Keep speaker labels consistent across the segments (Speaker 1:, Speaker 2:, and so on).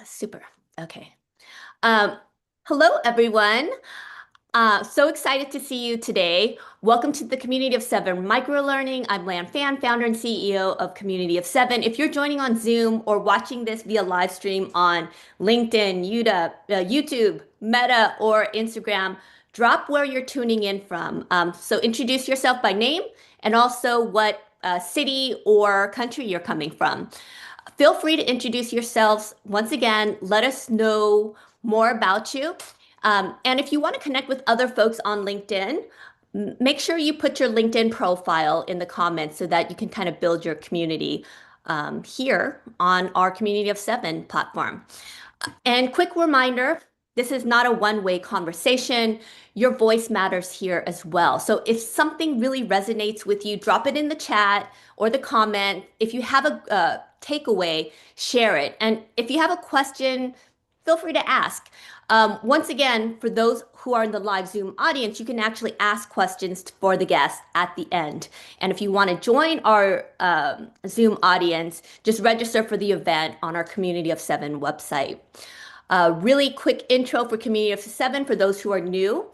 Speaker 1: Super. Okay. Um, Hello, everyone. So excited to see you today. Welcome to the Community of Seven Microlearning. I'm Lan Phan, founder and CEO of Community of Seven. If you're joining on Zoom or watching this via live stream on LinkedIn, YouTube, Meta, or Instagram, drop where you're tuning in from. So introduce yourself by name and also what city or country you're coming from. Feel free to introduce yourselves. Once again, let us know more about you. And if you want to connect with other folks on LinkedIn, make sure you put your LinkedIn profile in the comments so that you can kind of build your community here on our Community of Seven platform. And quick reminder, this is not a one-way conversation. Your voice matters here as well. So if something really resonates with you, drop it in the chat or the comment. If you have a takeaway, share it. And if you have a question, feel free to ask. Once again, for those who are in the live Zoom audience, you can actually ask questions for the guests at the end. And if you want to join our Zoom audience, just register for the event on our Community of Seven website. Really quick intro for Community of Seven for those who are new.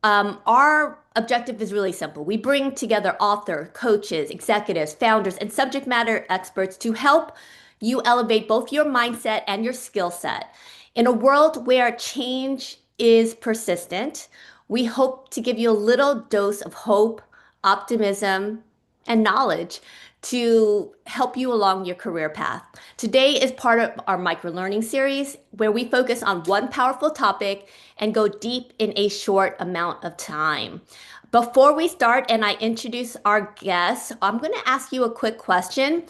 Speaker 1: Our objective is really simple. We bring together authors, coaches, executives, founders, and subject matter experts to help you elevate both your mindset and your skill set. In a world where change is persistent, we hope to give you a little dose of hope, optimism, and knowledge to help you along your career path. Today is part of our microlearning series where we focus on one powerful topic and go deep in a short amount of time. Before we start and I introduce our guests, I'm going to ask you a quick question.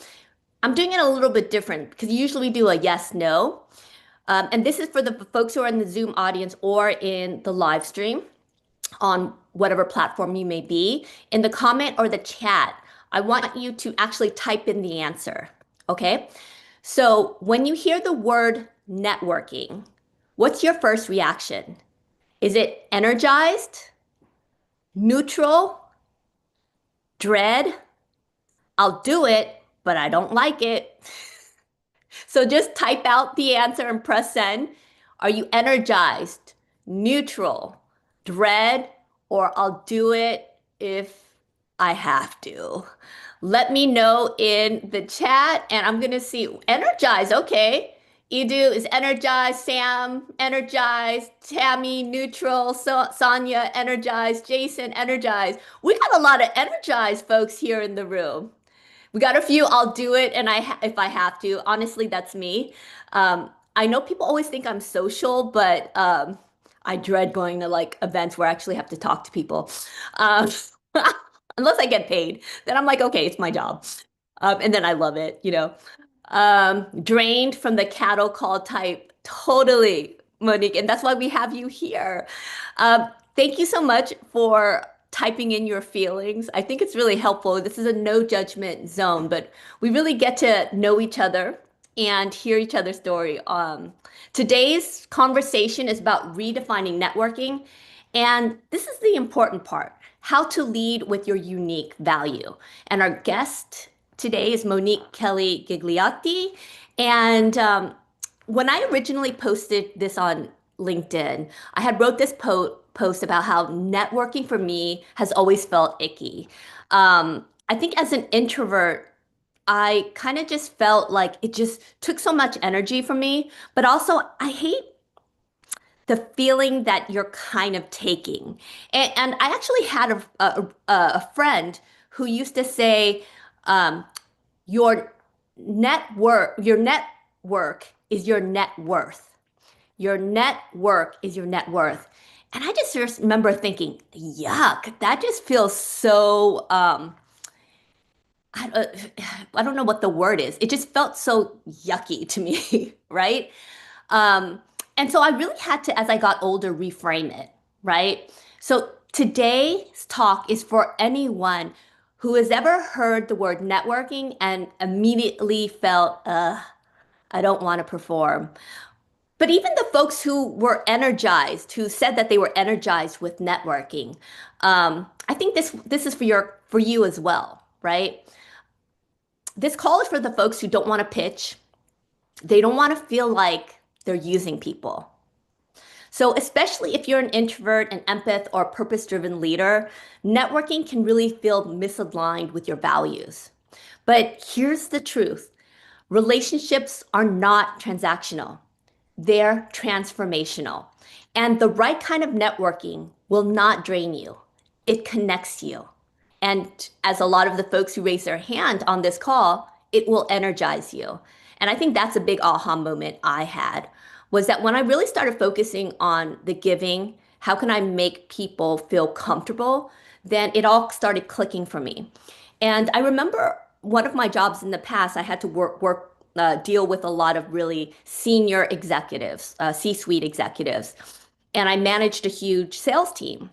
Speaker 1: I'm doing it a little bit different because usually we do a yes, no. And this is for the folks who are in the Zoom audience or in the live stream on whatever platform you may be. In the comment or the chat, I want you to actually type in the answer. Okay? So when you hear the word networking, what's your first reaction? Is it energized, neutral, dread? I'll do it, but I don't like it. So just type out the answer and press send. Are you energized, neutral, dread, or I'll do it if I have to? Let me know in the chat and I'm going to see energized. Okay. Edu is energized. Sam, energized. Tammy, neutral. Sonia, energized. Jason, energized. We got a lot of energized folks here in the room. We got a few. I'll do it, and if I have to. Honestly, that's me. I know people always think I'm social, but I dread going to like events where I actually have to talk to people. Um, unless I get paid, then I'm like, okay, it's my job, and then I love it. Drained from the cattle call type, totally, Monique, and that's why we have you here. Thank you so much for typing in your feelings. I think it's really helpful. This is a no judgment zone, but we really get to know each other and hear each other's story. Today's conversation is about redefining networking, and this is the important part, how to lead with your unique value. And our guest today is Monique Kelley Gigliotti. And when I originally posted this on LinkedIn, I had wrote this post about how networking for me has always felt icky. I think as an introvert, I kind of just felt like it just took so much energy from me, but also I hate the feeling that you're kind of taking. And I actually had a friend who used to say, um, your network is your net worth. Your network is your net worth. And I just remember thinking, yuck, that just feels so, I, uh, I don't know what the word is. It just felt so yucky to me, right? Um, and so I really had to, as I got older, reframe it, right? So today's talk is for anyone who has ever heard the word networking and immediately felt, I don't want to perform. But even the folks who were energized, who said that they were energized with networking, I think this is for you as well, right? This call is for the folks who don't want to pitch, They don't want to feel like they're using people. So, especially if you're an introvert, an empath, or a purpose driven leader, networking can really feel misaligned with your values. But here's the truth: relationships are not transactional, they're transformational. And the right kind of networking will not drain you, it connects you. And as a lot of the folks who raise their hand on this call, it will energize you. And I think that's a big aha moment I had was that when I really started focusing on the giving, how can I make people feel comfortable? Then it all started clicking for me. And I remember one of my jobs in the past, I had to deal with a lot of really senior executives, C-suite executives, and I managed a huge sales team.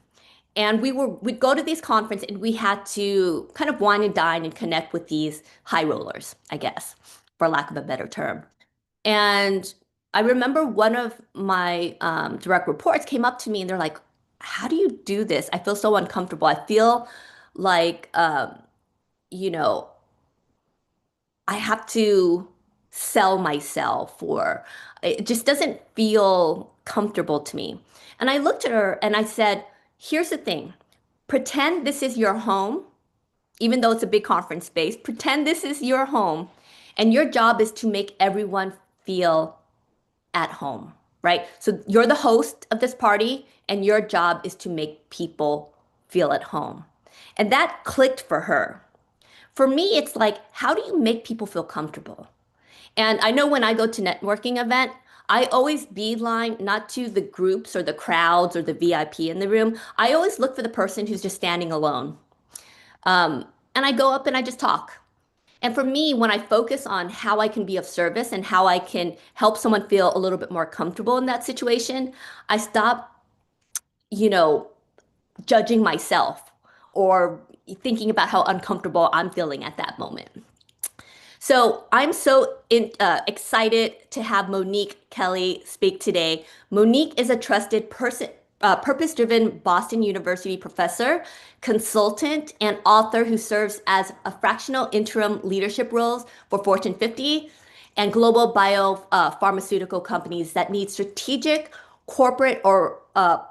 Speaker 1: And we'd go to these conferences and we had to kind of wine and dine and connect with these high rollers, I guess, for lack of a better term. And I remember one of my direct reports came up to me and they're like, "How do you do this? I feel so uncomfortable. I feel like, you know, I have to sell myself, or it just doesn't feel comfortable to me." And I looked at her and I said, "Here's the thing. Pretend this is your home, even though it's a big conference space. Pretend this is your home, and your job is to make everyone feel at home, right? So you're the host of this party, and your job is to make people feel at home." And that clicked for her. For me, it's like, how do you make people feel comfortable? And I know when I go to networking event, I always beeline not to the groups or the crowds or the VIP in the room. I always look for the person who's just standing alone. And I go up and I just talk. And for me, when I focus on how I can be of service and how I can help someone feel a little bit more comfortable in that situation, I stop, you know, judging myself or thinking about how uncomfortable I'm feeling at that moment. So I'm excited to have Monique Kelley speak today. Monique is a trusted person, purpose-driven Boston University professor, consultant, and author who serves as a fractional interim leadership roles for Fortune 50 and global pharmaceutical companies that need strategic corporate or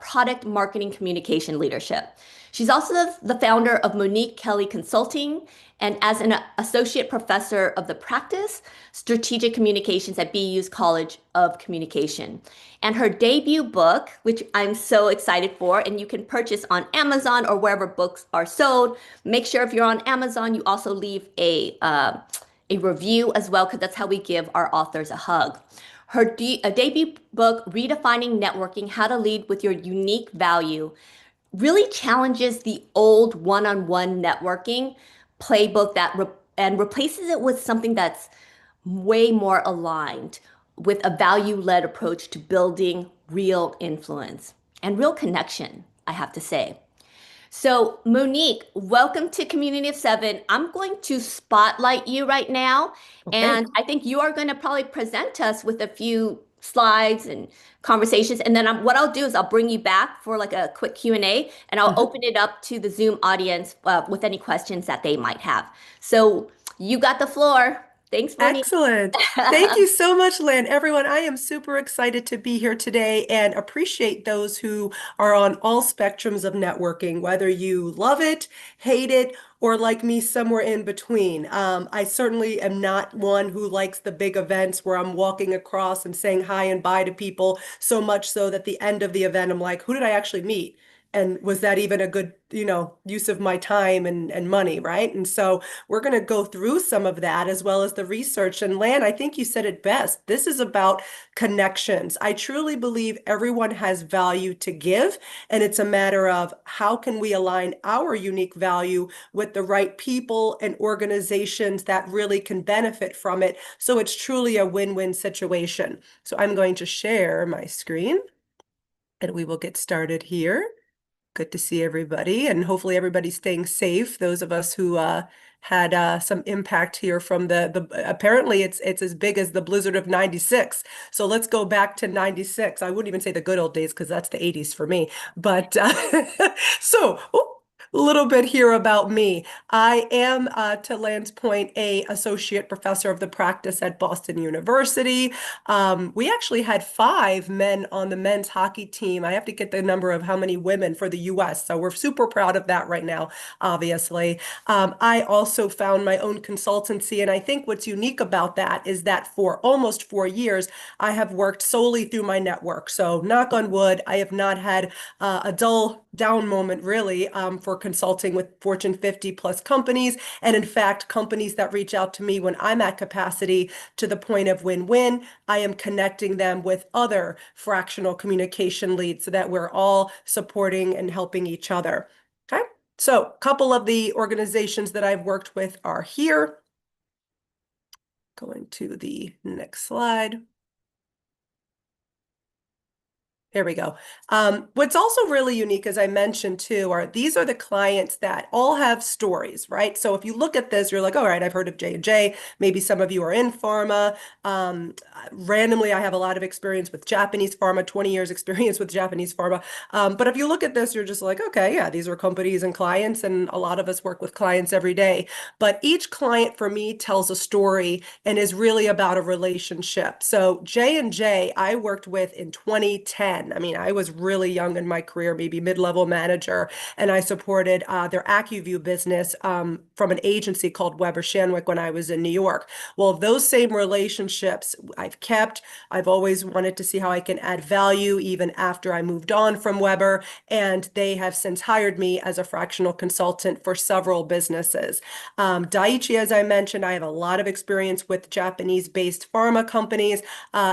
Speaker 1: product marketing communication leadership. She's also the founder of Monique Kelley Consulting and as an associate professor of the practice strategic communications at BU's College of Communication. And her debut book, which I'm so excited for, and you can purchase on Amazon or wherever books are sold. Make sure if you're on Amazon, you also leave a review as well, because that's how we give our authors a hug. Her debut book, Redefining Networking: How to Lead with Your Unique Value, really challenges the old one-on-one networking playbook and replaces it with something that's way more aligned with a value-led approach to building real influence and real connection, I have to say. So, Monique, welcome to Community of Seven. I'm going to spotlight you right now,
Speaker 2: Okay.
Speaker 1: and I think you are going to probably present us with a few slides and conversations. And then what I'll do is I'll bring you back for like a quick Q&A, and I'll
Speaker 2: Mhm.
Speaker 1: open it up to the Zoom audience with any questions that they might have. So, you got the floor. Thanks, Monique.
Speaker 2: Excellent. Thank you so much, Lan. Everyone, I am super excited to be here today and appreciate those who are on all spectrums of networking, whether you love it, hate it, or like me, somewhere in between. I certainly am not one who likes the big events where I'm walking across and saying hi and bye to people, so much so that the end of the event, I'm like, who did I actually meet? And was that even a good, use of my time and money, right? And so we're going to go through some of that as well as the research. And Lan, I think you said it best. This is about connections. I truly believe everyone has value to give, and it's a matter of how can we align our unique value with the right people and organizations that really can benefit from it. So it's truly a win-win situation. So I'm going to share my screen and we will get started here. Good to see everybody, and hopefully everybody's staying safe. Those of us who had some impact here from the apparently it's as big as the blizzard of '96. So let's go back to '96. I wouldn't even say the good old days because that's the '80s for me. But so oh, A little bit here about me. I am, to Lan's point, a associate professor of the practice at Boston University. We actually had 5 men on the men's hockey team. I have to get the number of how many women for the U.S. So we're super proud of that right now, obviously. I also found my own consultancy, and I think what's unique about that is that for almost 4 years, I have worked solely through my network. So knock on wood, I have not had a dull down moment really for consulting with Fortune 50 plus companies. And in fact, companies that reach out to me when I'm at capacity to the point of win-win, I am connecting them with other fractional communication leads so that we're all supporting and helping each other. Okay. So a couple of the organizations that I've worked with are here. Going to the next slide. There we go. What's also really unique, as I mentioned too, are these are the clients that all have stories, right? So if you look at this, you're like, all right, I've heard of J&J. Maybe some of you are in pharma. Randomly, I have a lot of experience with Japanese pharma, 20 years experience with Japanese pharma. But if you look at this, you're just like, okay, yeah, these are companies and clients, and a lot of us work with clients every day. But each client for me tells a story and is really about a relationship. So J&J, I worked with in 2010. I mean, I was really young in my career, maybe mid-level manager, and I supported their AccuView business from an agency called Weber Shandwick when I was in New York. Well, those same relationships I've kept. I've always wanted to see how I can add value even after I moved on from Weber, and they have since hired me as a fractional consultant for several businesses. Daiichi, as I mentioned, I have a lot of experience with Japanese-based pharma companies.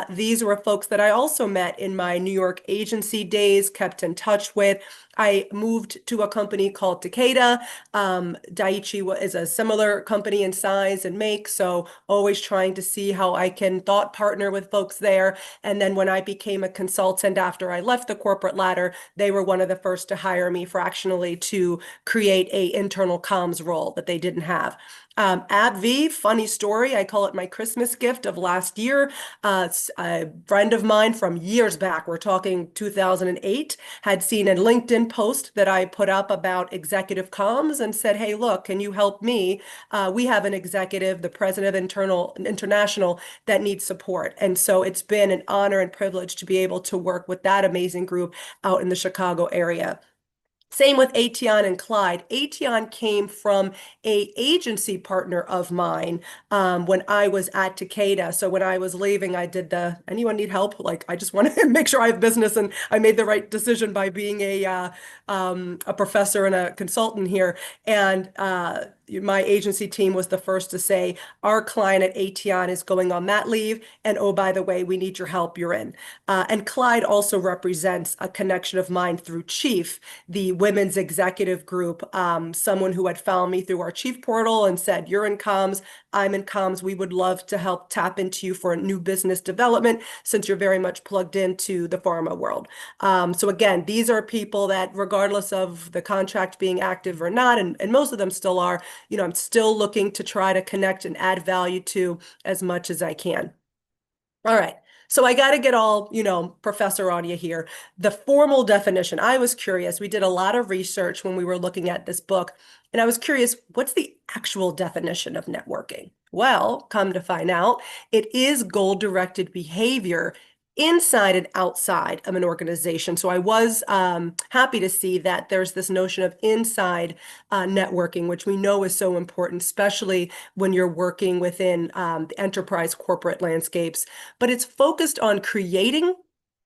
Speaker 2: These were folks that I also met in my New York agency days, kept in touch with. I moved to a company called Takeda. Daiichi is a similar company in size and make, so always trying to see how I can thought partner with folks there. And then when I became a consultant after I left the corporate ladder, they were one of the first to hire me fractionally to create a internal comms role that they didn't have. AbbVie, funny story. I call it my Christmas gift of last year. A friend of mine from years back, we're talking 2008, had seen a LinkedIn post that I put up about executive comms and said, hey, look, can you help me? We have an executive, the president of international, that needs support. And so it's been an honor and privilege to be able to work with that amazing group out in the Chicago area. Same with Aetion and Clyde. Aetion came from a agency partner of mine when I was at Takeda. So when I was leaving, I did the, anyone need help? Like, I just want to make sure I have business, and I made the right decision by being a professor and a consultant here. And my agency team was the first to say, our client at Aetion is going on that leave. And oh, by the way, we need your help. You're in. And Clyde also represents a connection of mine through Chief, the women's executive group, someone who had found me through our Chief portal and said, you're in comms, I'm in comms. We would love to help tap into you for a new business development since you're very much plugged into the pharma world. So again, these are people that regardless of the contract being active or not, and most of them still are, I'm still looking to try to connect and add value to as much as I can. All right. So I got to get all, professor on you here. The formal definition, I was curious. We did a lot of research when we were looking at this book, and I was curious, what's the actual definition of networking? Well, come to find out, it is goal-directed behavior inside and outside of an organization. So I was happy to see that there's this notion of inside networking, which we know is so important, especially when you're working within the enterprise corporate landscapes. But it's focused on creating,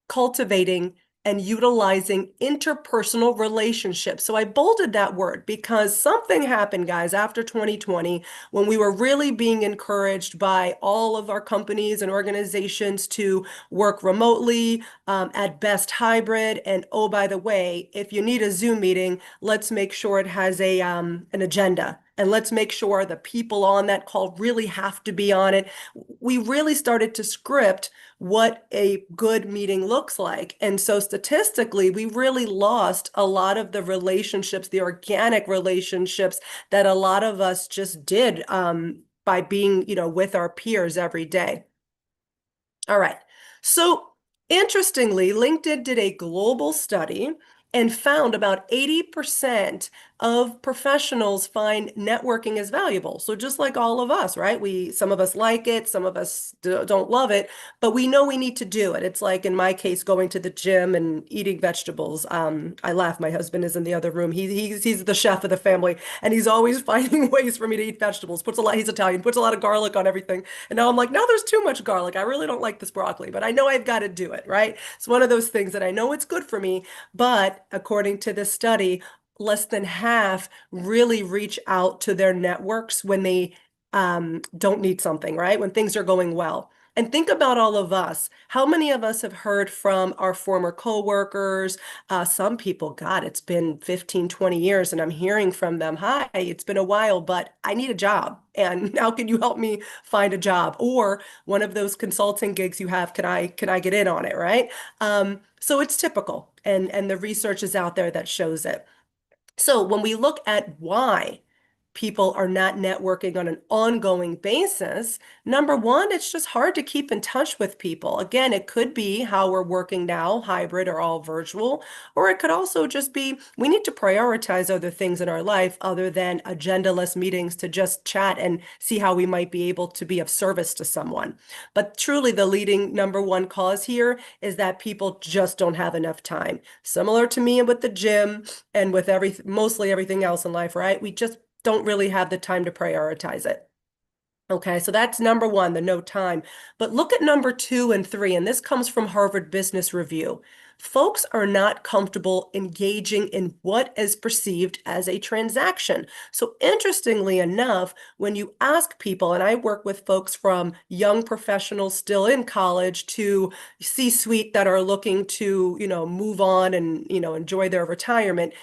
Speaker 2: cultivating, and utilizing interpersonal relationships. So I bolded that word because something happened, guys, after 2020, when we were really being encouraged by all of our companies and organizations to work remotely, at best hybrid. And oh, by the way, if you need a Zoom meeting, let's make sure it has an agenda. And let's make sure the people on that call really have to be on it. We really started to script what a good meeting looks like. And so statistically, we really lost a lot of the relationships, the organic relationships that a lot of us just did by being, with our peers every day. All right. So interestingly, LinkedIn did a global study, and found about 80% of professionals find networking is valuable. So just like all of us, right? Some of us like it, some of us don't love it, but we know we need to do it. It's like in my case, going to the gym and eating vegetables. I laugh. My husband is in the other room. He's the chef of the family, and he's always finding ways for me to eat vegetables. Puts a lot. He's Italian. Puts a lot of garlic on everything. And now I'm like, no, there's too much garlic. I really don't like this broccoli, but I know I've got to do it, right? It's one of those things that I know it's good for me, but according to this study, less than half really reach out to their networks when they don't need something, right? When things are going well. And think about all of us. How many of us have heard from our former coworkers? Some people, God, it's been 15, 20 years, and I'm hearing from them, hi, it's been a while, but I need a job. And how can you help me find a job? Or one of those consulting gigs you have, can I get in on it, right? So it's typical, and the research is out there that shows it. So when we look at why people are not networking on an ongoing basis, number one, it's just hard to keep in touch with people. Again, it could be how we're working now, hybrid or all virtual, or it could also just be we need to prioritize other things in our life other than agendaless meetings to just chat and see how we might be able to be of service to someone. But truly, the leading number one cause here is that people just don't have enough time. Similar to me and with the gym and with mostly everything else in life, right? We just don't really have the time to prioritize it. Okay, so that's number one, the no time. But look at number two and three, and this comes from Harvard Business Review. Folks are not comfortable engaging in what is perceived as a transaction. So interestingly enough, when you ask people, and I work with folks from young professionals still in college to C-suite that are looking to, move on and, enjoy their retirement,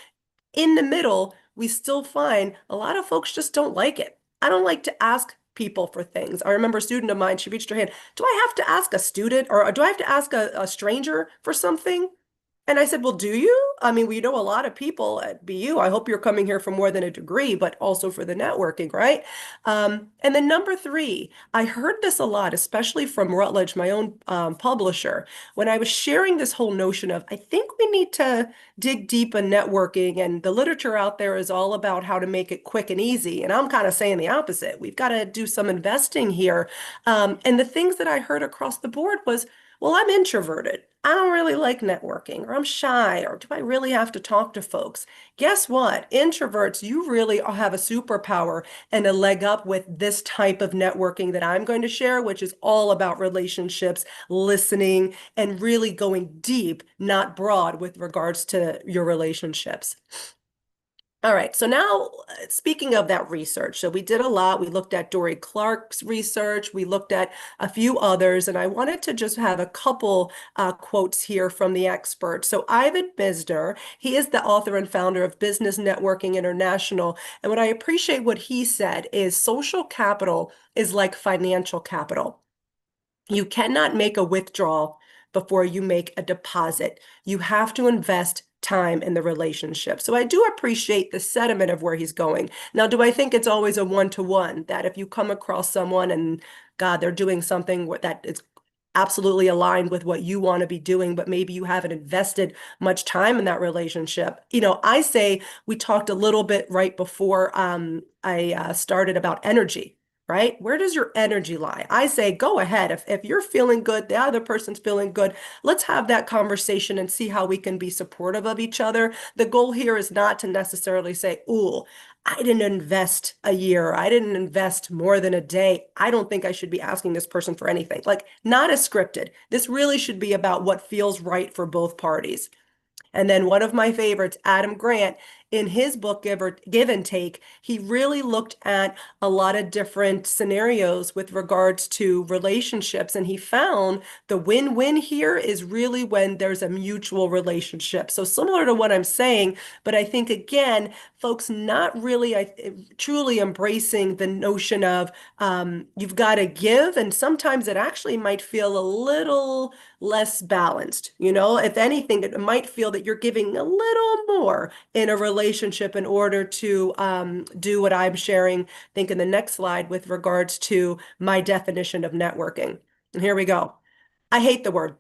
Speaker 2: in the middle, we still find a lot of folks just don't like it. I don't like to ask people for things. I remember a student of mine, she reached her hand, do I have to ask a student or do I have to ask a stranger for something? And I said, well, do you? I mean, we know a lot of people at BU. I hope you're coming here for more than a degree, but also for the networking, right? And then number three, I heard this a lot, especially from Rutledge, my own publisher, when I was sharing this whole notion of, I think we need to dig deep in networking, and the literature out there is all about how to make it quick and easy. And I'm kind of saying the opposite. We've got to do some investing here. And the things that I heard across the board was, well, I'm introverted. I don't really like networking, or I'm shy, or do I really have to talk to folks? Guess what? Introverts, you really have a superpower and a leg up with this type of networking that I'm going to share, which is all about relationships, listening, and really going deep, not broad, with regards to your relationships. All right, so now speaking of that research, so we did a lot. We looked at Dory Clark's research, we looked at a few others, and I wanted to just have a couple quotes here from the experts. So Ivan Misner, he is the author and founder of Business Networking International, and what I appreciate what he said is social capital is like financial capital. You cannot make a withdrawal before you make a deposit. You have to invest time in the relationship. So I do appreciate the sentiment of where he's going. Now, do I think it's always a one-to-one that if you come across someone and God, they're doing something that is absolutely aligned with what you want to be doing, but maybe you haven't invested much time in that relationship. I say we talked a little bit right before I started about energy, right? Where does your energy lie? I say go ahead. If you're feeling good, the other person's feeling good, let's have that conversation and see how we can be supportive of each other. The goal here is not to necessarily say, ooh, I didn't invest a year. I didn't invest more than a day. I don't think I should be asking this person for anything. Like, not as scripted. This really should be about what feels right for both parties. And then one of my favorites, Adam Grant, in his book Give and Take, he really looked at a lot of different scenarios with regards to relationships. And he found the win-win here is really when there's a mutual relationship. So similar to what I'm saying, but I think again, folks not really truly embracing the notion of you've got to give. And sometimes it actually might feel a little less balanced. If anything, it might feel that you're giving a little more in a relationship in order to do what I'm sharing, I think in the next slide with regards to my definition of networking. And here we go. I hate the word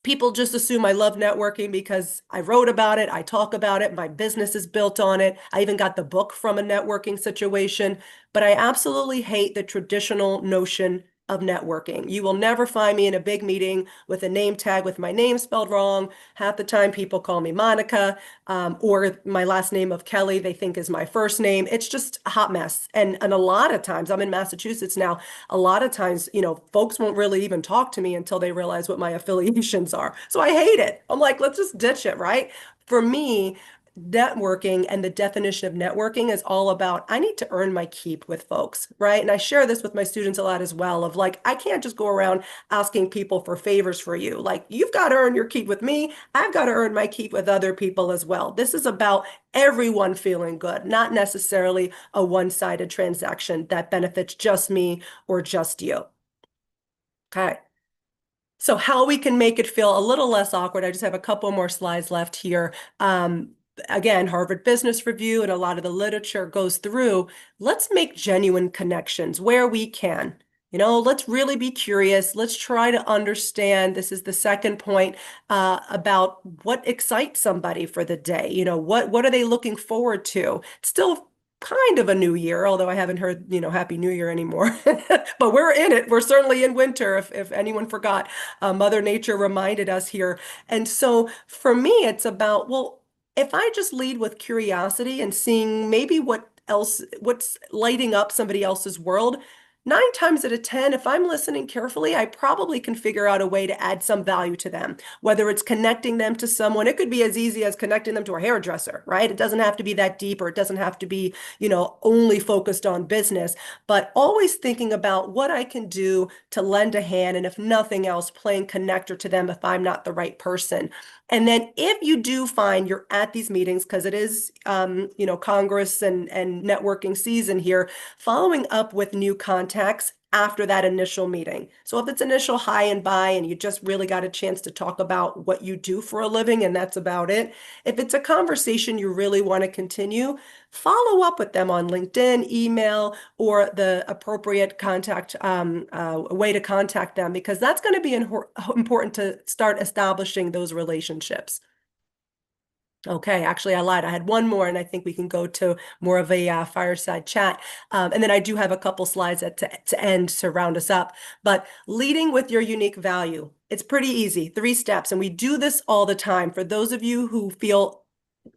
Speaker 2: People just assume I love networking because I wrote about it, I talk about it, my business is built on it. I even got the book from a networking situation, but I absolutely hate the traditional notion of networking. You will never find me in a big meeting with a name tag with my name spelled wrong. Half the time people call me Monica, or my last name of Kelley, they think is my first name. It's just a hot mess. And a lot of times, I'm in Massachusetts now, a lot of times, folks won't really even talk to me until they realize what my affiliations are. So I hate it. I'm like, let's just ditch it, right? For me, networking and the definition of networking is all about I need to earn my keep with folks, right? And I share this with my students a lot as well of like, I can't just go around asking people for favors for you. Like, you've got to earn your keep with me. I've got to earn my keep with other people as well. This is about everyone feeling good, not necessarily a one-sided transaction that benefits just me or just you. Okay. So how we can make it feel a little less awkward. I just have a couple more slides left here. Again, Harvard Business Review and a lot of the literature goes through, let's make genuine connections where we can. Let's really be curious. Let's try to understand. This is the second point about what excites somebody for the day. What are they looking forward to? It's still kind of a new year, although I haven't heard, Happy New Year anymore. But we're in it. We're certainly in winter, if anyone forgot. Mother Nature reminded us here. And so for me, it's about, well, if I just lead with curiosity and seeing maybe what's lighting up somebody else's world, 9 times out of 10, if I'm listening carefully, I probably can figure out a way to add some value to them, whether it's connecting them to someone. It could be as easy as connecting them to a hairdresser, right? It doesn't have to be that deep, or it doesn't have to be, only focused on business, but always thinking about what I can do to lend a hand. And if nothing else, playing connector to them if I'm not the right person. And then if you do find you're at these meetings, because it is, Congress and networking season here, following up with new contacts after that initial meeting. So if it's initial hi and bye and you just really got a chance to talk about what you do for a living and that's about it, if it's a conversation you really want to continue, follow up with them on LinkedIn, email, or the appropriate contact way to contact them, because that's going to be important to start establishing those relationships. Okay, actually, I lied. I had one more, and I think we can go to more of a fireside chat. And then I do have a couple slides to end to round us up. But leading with your unique value, it's pretty easy. 3 steps. And we do this all the time. For those of you who feel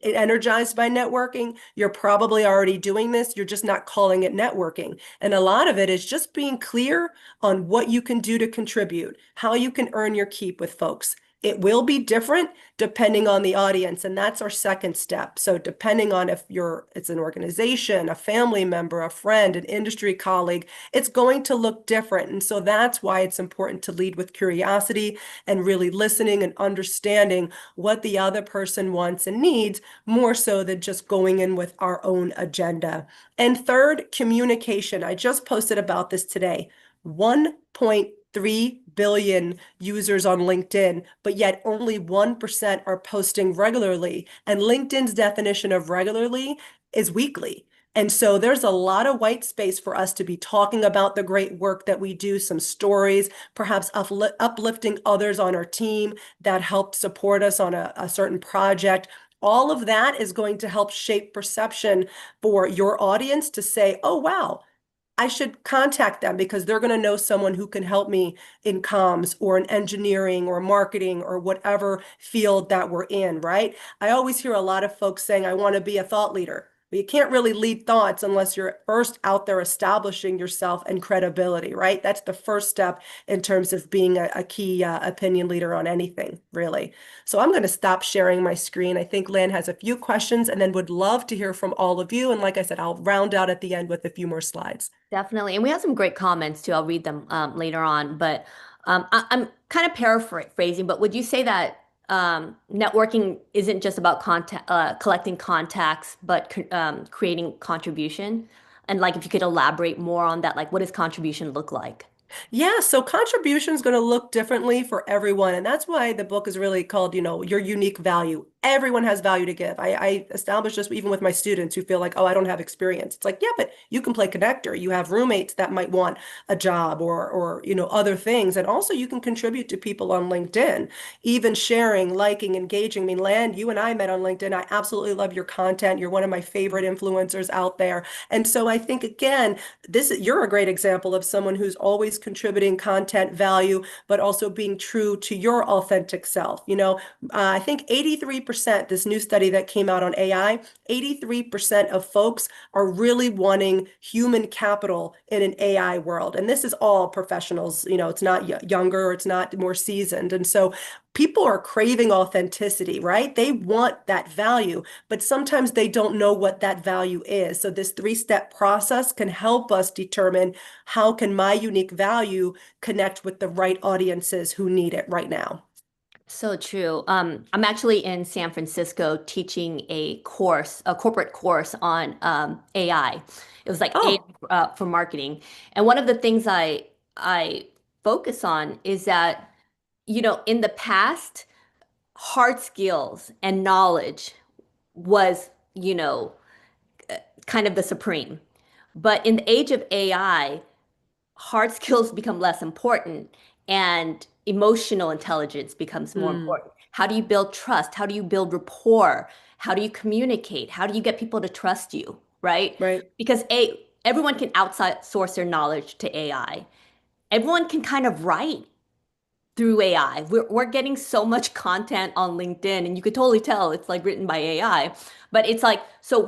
Speaker 2: energized by networking, you're probably already doing this. You're just not calling it networking. And a lot of it is just being clear on what you can do to contribute, how you can earn your keep with folks. It will be different depending on the audience, and that's our second step. So depending on if it's an organization, a family member, a friend, an industry colleague, it's going to look different. And so that's why it's important to lead with curiosity and really listening and understanding what the other person wants and needs, more so than just going in with our own agenda. And third, communication. I just posted about this today. 1.3 billion users on LinkedIn, but yet only 1% are posting regularly. And LinkedIn's definition of regularly is weekly. And so there's a lot of white space for us to be talking about the great work that we do, some stories, perhaps uplifting others on our team that helped support us on a certain project. All of that is going to help shape perception for your audience to say, oh, wow, I should contact them because they're going to know someone who can help me in comms or in engineering or marketing or whatever field that we're in, right? I always hear a lot of folks saying, I want to be a thought leader. But you can't really lead thoughts unless you're first out there establishing yourself and credibility, right? That's the first step in terms of being a key opinion leader on anything, really. So I'm going to stop sharing my screen. I think Lan has a few questions and then would love to hear from all of you. And like I said, I'll round out at the end with a few more slides.
Speaker 1: Definitely. And we have some great comments too. I'll read them later on. But I'm kind of paraphrasing, but would you say that networking isn't just about collecting contacts, but creating contribution? And like if you could elaborate more on that, like what does contribution look like?
Speaker 2: Yeah, so contribution is going to look differently for everyone. And that's why the book is really called, Your Unique Value. everyone has value to give. I establish this even with my students who feel like, oh, I don't have experience. It's like, yeah, but you can play connector. You have roommates that might want a job or other things. And also you can contribute to people on LinkedIn, even sharing, liking, engaging. I mean, Lan, you and I met on LinkedIn. I absolutely love your content. You're one of my favorite influencers out there. And so I think again, you're a great example of someone who's always contributing content value, but also being true to your authentic self. I think 83%, this new study that came out on AI, 83% of folks are really wanting human capital in an AI world. And this is all professionals, it's not younger, it's not more seasoned. And so people are craving authenticity, right? They want that value, but sometimes they don't know what that value is. So this three-step process can help us determine how can my unique value connect with the right audiences who need it right now.
Speaker 1: So true. I'm actually in San Francisco teaching a course, a corporate course on AI. It was like
Speaker 2: Oh,
Speaker 1: AI for marketing. And one of the things I focus on is that, in the past, hard skills and knowledge was, kind of the supreme. But in the age of AI, hard skills become less important and emotional intelligence becomes more
Speaker 2: mm,
Speaker 1: important. How do you build trust? How do you build rapport? How do you communicate? How do you get people to trust you, right?
Speaker 2: right.
Speaker 1: Because everyone can outsource their knowledge to AI. Everyone can kind of write through AI. We're getting so much content on LinkedIn, and you could totally tell it's like written by AI. But it's like, so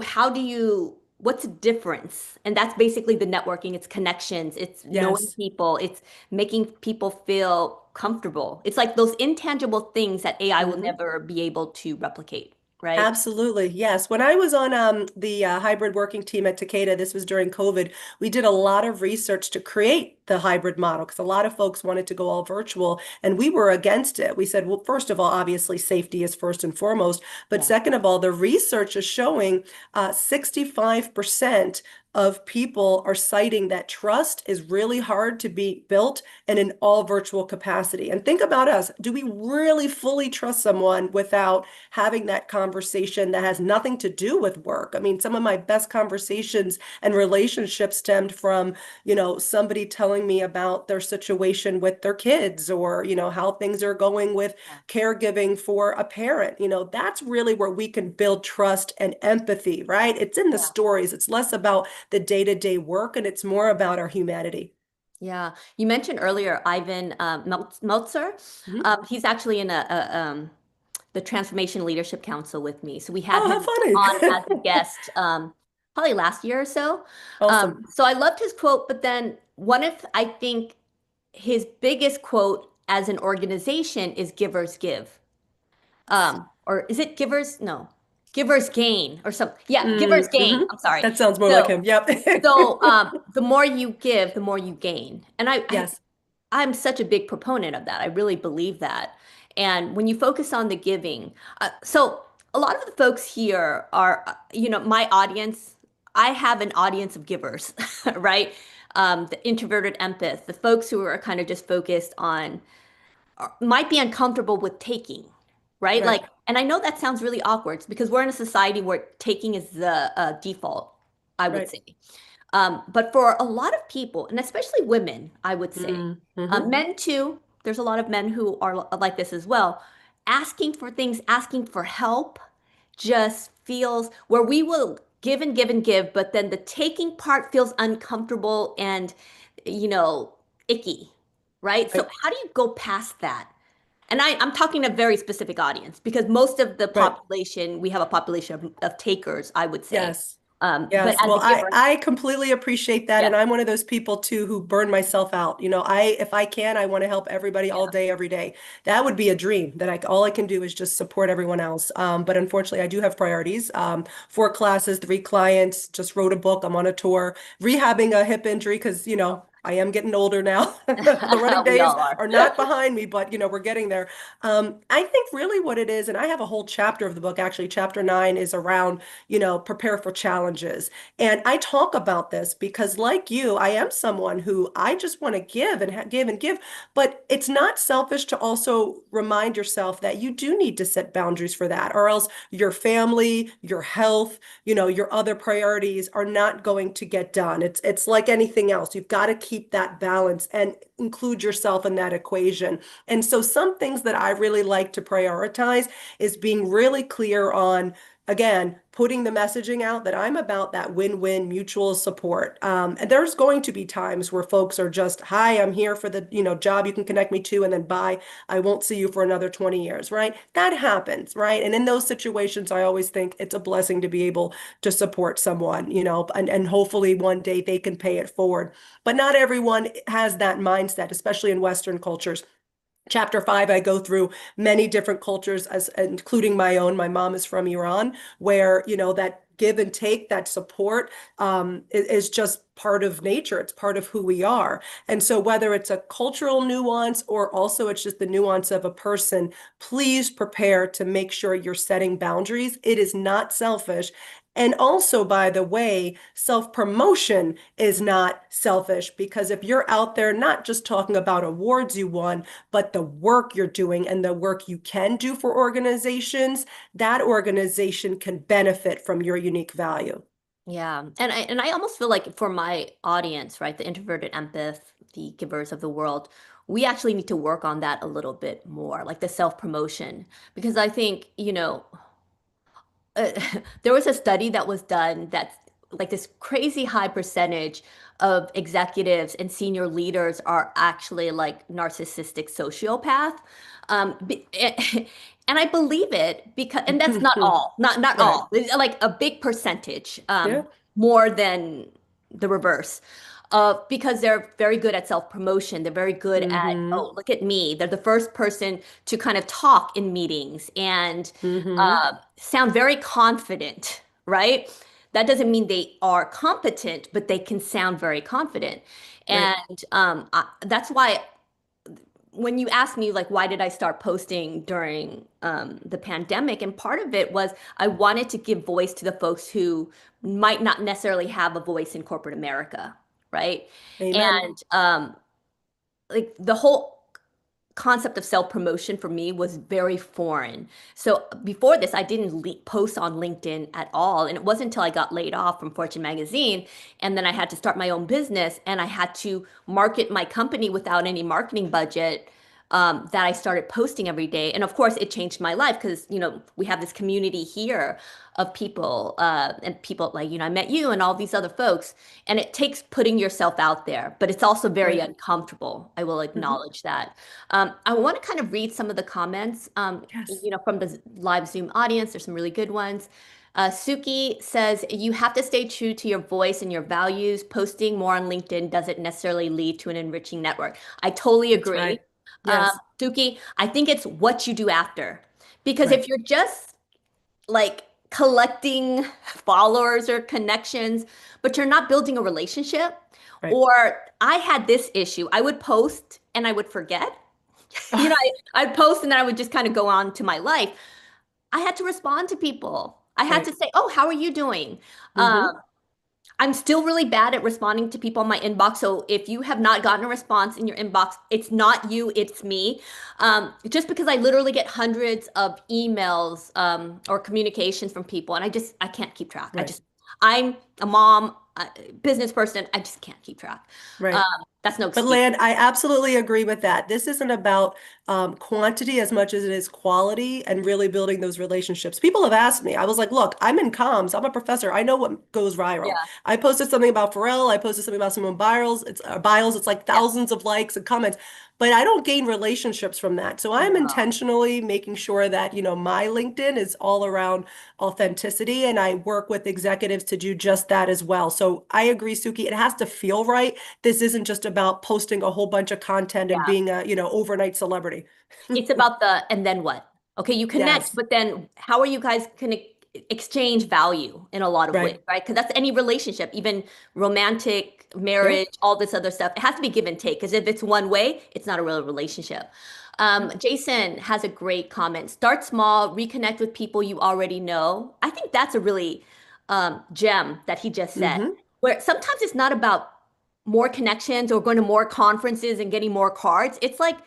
Speaker 1: what's the difference? And that's basically the networking. It's connections, it's knowing
Speaker 2: Yes.
Speaker 1: people, it's making people feel comfortable. It's like those intangible things that AI will
Speaker 2: Mhm.
Speaker 1: never be able to replicate, right?
Speaker 2: Absolutely. Yes. When I was on the hybrid working team at Takeda, this was during COVID, we did a lot of research to create the hybrid model because a lot of folks wanted to go all virtual and we were against it. We said, well, first of all, obviously safety is first and foremost. But
Speaker 1: Yeah.
Speaker 2: second of all, the research is showing 65% of people are citing that trust is really hard to be built in an all virtual capacity. And think about us. Do we really fully trust someone without having that conversation that has nothing to do with work? I mean, some of my best conversations and relationships stemmed from, somebody telling me about their situation with their kids or, how things are going with
Speaker 1: Yeah.
Speaker 2: caregiving for a parent. That's really where we can build trust and empathy, right? It's in the
Speaker 1: Yeah.
Speaker 2: stories. It's less about the day-to-day work and it's more about our humanity.
Speaker 1: Yeah. You mentioned earlier Ivan Meltzer.
Speaker 2: Mhm.
Speaker 1: He's actually in the Transformation Leadership Council with me. So we had
Speaker 2: Oh, how
Speaker 1: him on as a
Speaker 2: funny.
Speaker 1: guest probably last year or so.
Speaker 2: Awesome.
Speaker 1: So I loved his quote, but then one of, I think, his biggest quote as an organization is givers give. Or is it givers? No, givers gain or something. Yeah, givers gain.
Speaker 2: Hmm.
Speaker 1: I'm sorry.
Speaker 2: That sounds more like
Speaker 1: So,
Speaker 2: him. Yep.
Speaker 1: the more you give, the more you gain. And
Speaker 2: Yes.
Speaker 1: I'm such a big proponent of that. I really believe that. And when you focus on the giving, so a lot of the folks here are, my audience. I have an audience of givers, right? The introverted empath, the folks who are kind of just focused on, might be uncomfortable with taking, right? Like,
Speaker 2: Right.
Speaker 1: and I know that sounds really awkward because we're in a society where taking is the default, I would
Speaker 2: Right.
Speaker 1: say. But for a lot of people, and especially women, I would say,
Speaker 2: Mm-hmm.
Speaker 1: men too, there's a lot of men who are like this as well. Asking for things, asking for help just feels where we will give and give and give, but then the taking part feels uncomfortable and, you know, icky, right? So
Speaker 2: Right.
Speaker 1: how do you go past that? And I'm talking a very specific audience because most of the
Speaker 2: Right.
Speaker 1: population, we have a population of takers, I would say.
Speaker 2: Yes.
Speaker 1: But
Speaker 2: Yes.
Speaker 1: as
Speaker 2: Well,
Speaker 1: a
Speaker 2: I
Speaker 1: giver,
Speaker 2: I completely appreciate that,
Speaker 1: yeah.
Speaker 2: and I'm one of those people too who burn myself out. If I can, I want to help everybody all day, every day. That would be a dream that all I can do is just support everyone else. But unfortunately, I do have priorities. 4 classes, 3 clients. Just wrote a book. I'm on a tour, rehabbing a hip injury because I am getting older now. The running
Speaker 1: We
Speaker 2: days
Speaker 1: all are.
Speaker 2: are not behind me, but we're getting there. I think really what it is, and I have a whole chapter of the book, actually, chapter 9 is around, prepare for challenges. And I talk about this because, like you, I am someone who I just want to give and give and give. But it's not selfish to also remind yourself that you do need to set boundaries for that, or else your family, your health, your other priorities are not going to get done. It's like anything else. You've got to keep that balance and include yourself in that equation. And so some things that I really like to prioritize is being really clear on, again, putting the messaging out that I'm about that win-win mutual support. And there's going to be times where folks are just, hi, I'm here for the, job you can connect me to, and then bye, I won't see you for another 20 years, right? That happens, right? And in those situations, I always think it's a blessing to be able to support someone, and hopefully one day they can pay it forward. But not everyone has that mindset, especially in Western cultures. Chapter 5, I go through many different cultures, as including my own. My mom is from Iran, where that give and take, that support, is just part of nature. It's part of who we are. And so whether it's a cultural nuance or also it's just the nuance of a person, please prepare to make sure you're setting boundaries. It is not selfish. And also, by the way, self-promotion is not selfish, because if you're out there not just talking about awards you won, but the work you're doing and the work you can do for organizations, that organization can benefit from your unique value.
Speaker 1: Yeah. And I almost feel like for my audience, right, the introverted empath, the givers of the world, we actually need to work on that a little bit more, like the self-promotion. Because I think, uh, there was a study that was done that's like this crazy high percentage of executives and senior leaders are actually like narcissistic sociopath. And I believe it because, and that's not all, not
Speaker 2: Right.
Speaker 1: all, it's like a big percentage,
Speaker 2: Yeah.
Speaker 1: more than the reverse. Because they're very good at self-promotion. They're very good at,
Speaker 2: Mm-hmm.
Speaker 1: oh, look at me. They're the first person to kind of talk in meetings and
Speaker 2: Mm-hmm.
Speaker 1: sound very confident, right? That doesn't mean they are competent, but they can sound very confident.
Speaker 2: Right.
Speaker 1: And that's why when you asked me, like, why did I start posting during the pandemic? And part of it was I wanted to give voice to the folks who might not necessarily have a voice in corporate America, right?
Speaker 2: Amen.
Speaker 1: And like the whole concept of self-promotion for me was very foreign. So before this, I didn't post on LinkedIn at all. And it wasn't until I got laid off from Fortune magazine, and then I had to start my own business, and I had to market my company without any marketing budget, that I started posting every day. And of course, it changed my life because, we have this community here of people, and people like, I met you and all these other folks. And it takes putting yourself out there, but it's also very
Speaker 2: Right.
Speaker 1: uncomfortable. I will
Speaker 2: Mm-hmm.
Speaker 1: acknowledge that. I want to kind of read some of the comments,
Speaker 2: Yes.
Speaker 1: from the live Zoom audience. There's some really good ones. Suki says, you have to stay true to your voice and your values. Posting more on LinkedIn doesn't necessarily lead to an enriching network. I totally
Speaker 2: That's
Speaker 1: agree.
Speaker 2: right. Yes.
Speaker 1: Suki, I think it's what you do after. Because
Speaker 2: Right.
Speaker 1: if you're just like collecting followers or connections, but you're not building a relationship,
Speaker 2: Right.
Speaker 1: or I had this issue, I would post and I would forget. I'd post and then I would just kind of go on to my life. I had to respond to people. I had
Speaker 2: Right.
Speaker 1: to say, "Oh, how are you doing?"
Speaker 2: Mm-hmm.
Speaker 1: I'm still really bad at responding to people in my inbox. So if you have not gotten a response in your inbox, it's not you, it's me. Just because I literally get hundreds of emails, or communications from people, and I can't keep track.
Speaker 2: Right.
Speaker 1: I'm a mom, a business person. I just can't keep track. Um,
Speaker 2: Right.
Speaker 1: that's no
Speaker 2: But
Speaker 1: excuse.
Speaker 2: Lan, I absolutely agree with that. This isn't about quantity as much as it is quality and really building those relationships. People have asked me, I was like, look, I'm in comms. I'm a professor. I know what goes viral.
Speaker 1: Yeah,
Speaker 2: I posted something about Pharrell. I posted something about Simone Biles. Biles. It's like
Speaker 1: yeah.
Speaker 2: thousands of likes and comments, but I don't gain relationships from that. So I'm
Speaker 1: No.
Speaker 2: intentionally making sure that, my LinkedIn is all around authenticity, and I work with executives to do just that as well. So I agree, Suki. It has to feel right. This isn't just about posting a whole bunch of content and
Speaker 1: Yeah.
Speaker 2: being a, overnight celebrity.
Speaker 1: It's about the and then what? Okay, you connect,
Speaker 2: Yes.
Speaker 1: but then how are you guys connect? exchange value in a lot of ways,
Speaker 2: Right.
Speaker 1: right? Because that's any relationship, even romantic, marriage,
Speaker 2: Yep.
Speaker 1: all this other stuff. It has to be give and take. Because if it's one way, it's not a real relationship. Jason has a great comment. Start small, reconnect with people you already know. I think that's a really gem that he just said,
Speaker 2: Mm-hmm.
Speaker 1: where sometimes it's not about more connections or going to more conferences and getting more cards. It's like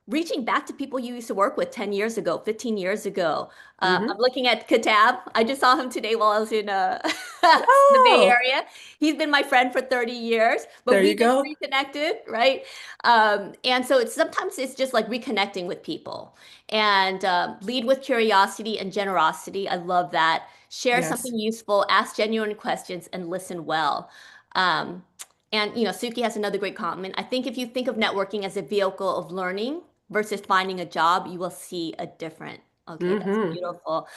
Speaker 1: reaching back to people you used to work with 10 years ago, 15 years ago. I'm
Speaker 2: Mm-hmm.
Speaker 1: looking at Katab. I just saw him today while I was in the Bay
Speaker 2: Oh,
Speaker 1: Area. He's been my friend for 30 years, but
Speaker 2: there
Speaker 1: we
Speaker 2: you
Speaker 1: just
Speaker 2: go.
Speaker 1: reconnected, right? And so it's sometimes it's just like reconnecting with people and lead with curiosity and generosity. I love that. Share
Speaker 2: Yes.
Speaker 1: something useful, ask genuine questions, and listen well. Um, and Suki has another great comment. I think if you think of networking as a vehicle of learning versus finding a job, you will see a different. Okay, that's
Speaker 2: Mm-hmm.
Speaker 1: beautiful.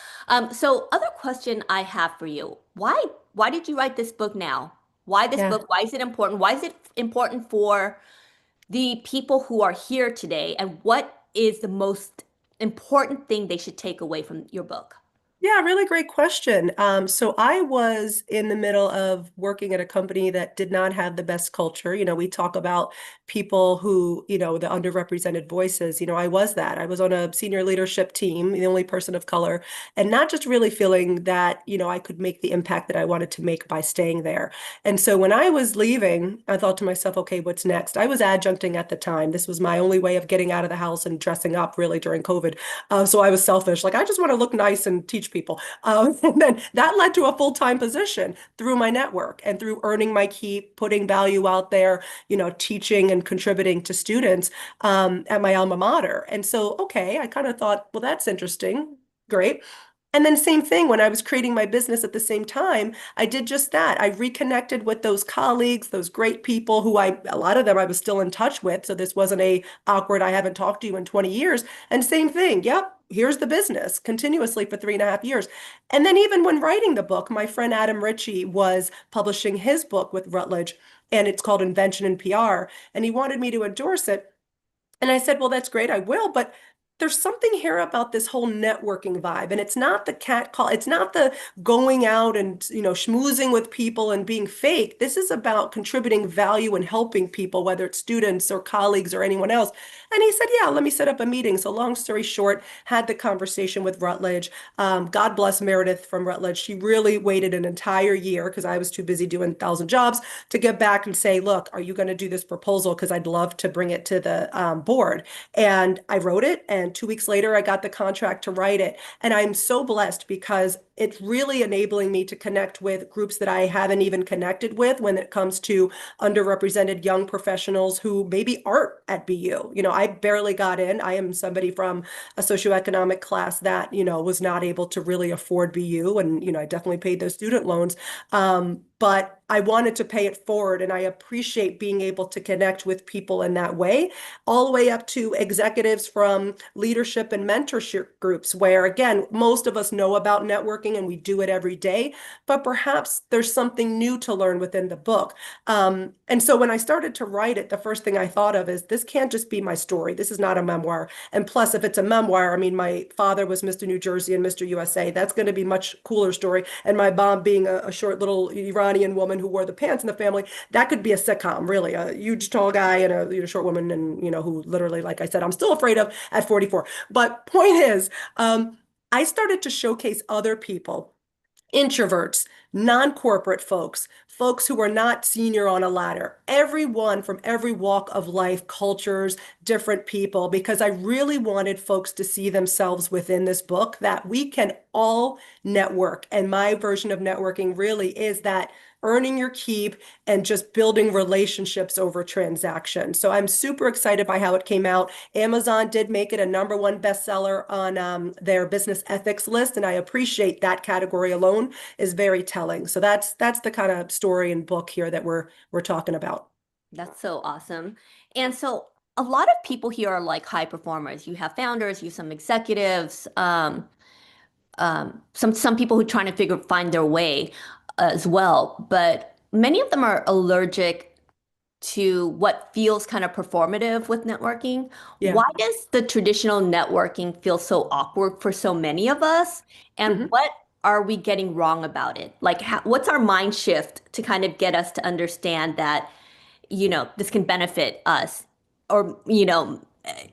Speaker 1: So other question I have for you. Why did you write this book now? Why this
Speaker 2: Yeah.
Speaker 1: book? Why is it important? Why is it important for the people who are here today? And what is the most important thing they should take away from your book?
Speaker 2: Yeah, really great question. So I was in the middle of working at a company that did not have the best culture. We talk about people who, the underrepresented voices. I was that. I was on a senior leadership team, the only person of color, and not just really feeling that, I could make the impact that I wanted to make by staying there. And so when I was leaving, I thought to myself, okay, what's next? I was adjuncting at the time. This was my only way of getting out of the house and dressing up really during COVID. So I was selfish. Like, I just want to look nice and teach people. And then that led to a full-time position through my network and through earning my keep, putting value out there, teaching and contributing to students at my alma mater. And so, okay, I kind of thought, well, that's interesting. Great. And then same thing when I was creating my business at the same time, I did just that. I reconnected with those colleagues, those great people who a lot of them I was still in touch with. So this wasn't a awkward, I haven't talked to you in 20 years. And same thing. Yep. Here's the business continuously for 3.5 years. And then even when writing the book, my friend Adam Ritchie was publishing his book with Routledge, and it's called Invention in PR. And he wanted me to endorse it. And I said, well, that's great, I will, but there's something here about this whole networking vibe. And it's not the cat call, it's not the going out and, schmoozing with people and being fake. This is about contributing value and helping people, whether it's students or colleagues or anyone else. And he said, yeah, let me set up a meeting. So long story short, had the conversation with Routledge. God bless Meredith from Routledge. She really waited an entire year because I was too busy doing 1,000 jobs to get back and say, look, are you going to do this proposal? Because I'd love to bring it to the board. And I wrote it. And 2 weeks later, I got the contract to write it. And I'm so blessed because it's really enabling me to connect with groups that I haven't even connected with when it comes to underrepresented young professionals who maybe aren't at BU. I barely got in. I am somebody from a socioeconomic class that, was not able to really afford BU. And, I definitely paid those student loans. But I wanted to pay it forward. And I appreciate being able to connect with people in that way, all the way up to executives from leadership and mentorship groups, where, again, most of us know about networking and we do it every day, but perhaps there's something new to learn within the book. And so when I started to write it, the first thing I thought of is this can't just be my story. This is not a memoir. And plus, if it's a memoir, I mean, my father was Mr. New Jersey and Mr. USA. That's going to be much cooler story. And my mom being a short little Iranian woman who wore the pants in the family, that could be a sitcom, really. A huge tall guy and a short woman, and who literally, like I said, I'm still afraid of at 44. But point is, I started to showcase other people, introverts, non-corporate folks, folks who are not senior on a ladder, everyone from every walk of life, cultures, different people, because I really wanted folks to see themselves within this book that we can all network. And my version of networking really is that earning your keep and just building relationships over transactions. So I'm super excited by how it came out. Amazon did make it a #1 bestseller on their business ethics list, and I appreciate that category alone is very telling. So that's the kind of story and book here that we're talking about.
Speaker 1: That's so awesome. And so a lot of people here are like high performers. You have founders, you have some executives, some people who are trying to find their way as well. But many of them are allergic to what feels kind of performative with networking.
Speaker 2: Yeah.
Speaker 1: Why does the traditional networking feel so awkward for so many of us? And
Speaker 2: Mhm.
Speaker 1: what are we getting wrong about it? Like, what's our mind shift to kind of get us to understand that, this can benefit us or,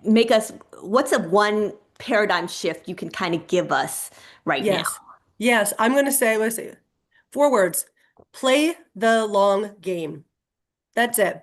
Speaker 1: make us, what's a one paradigm shift you can kind of give us right now?
Speaker 2: Yes. Yes. Let's say 4 words. Play the long game. That's it,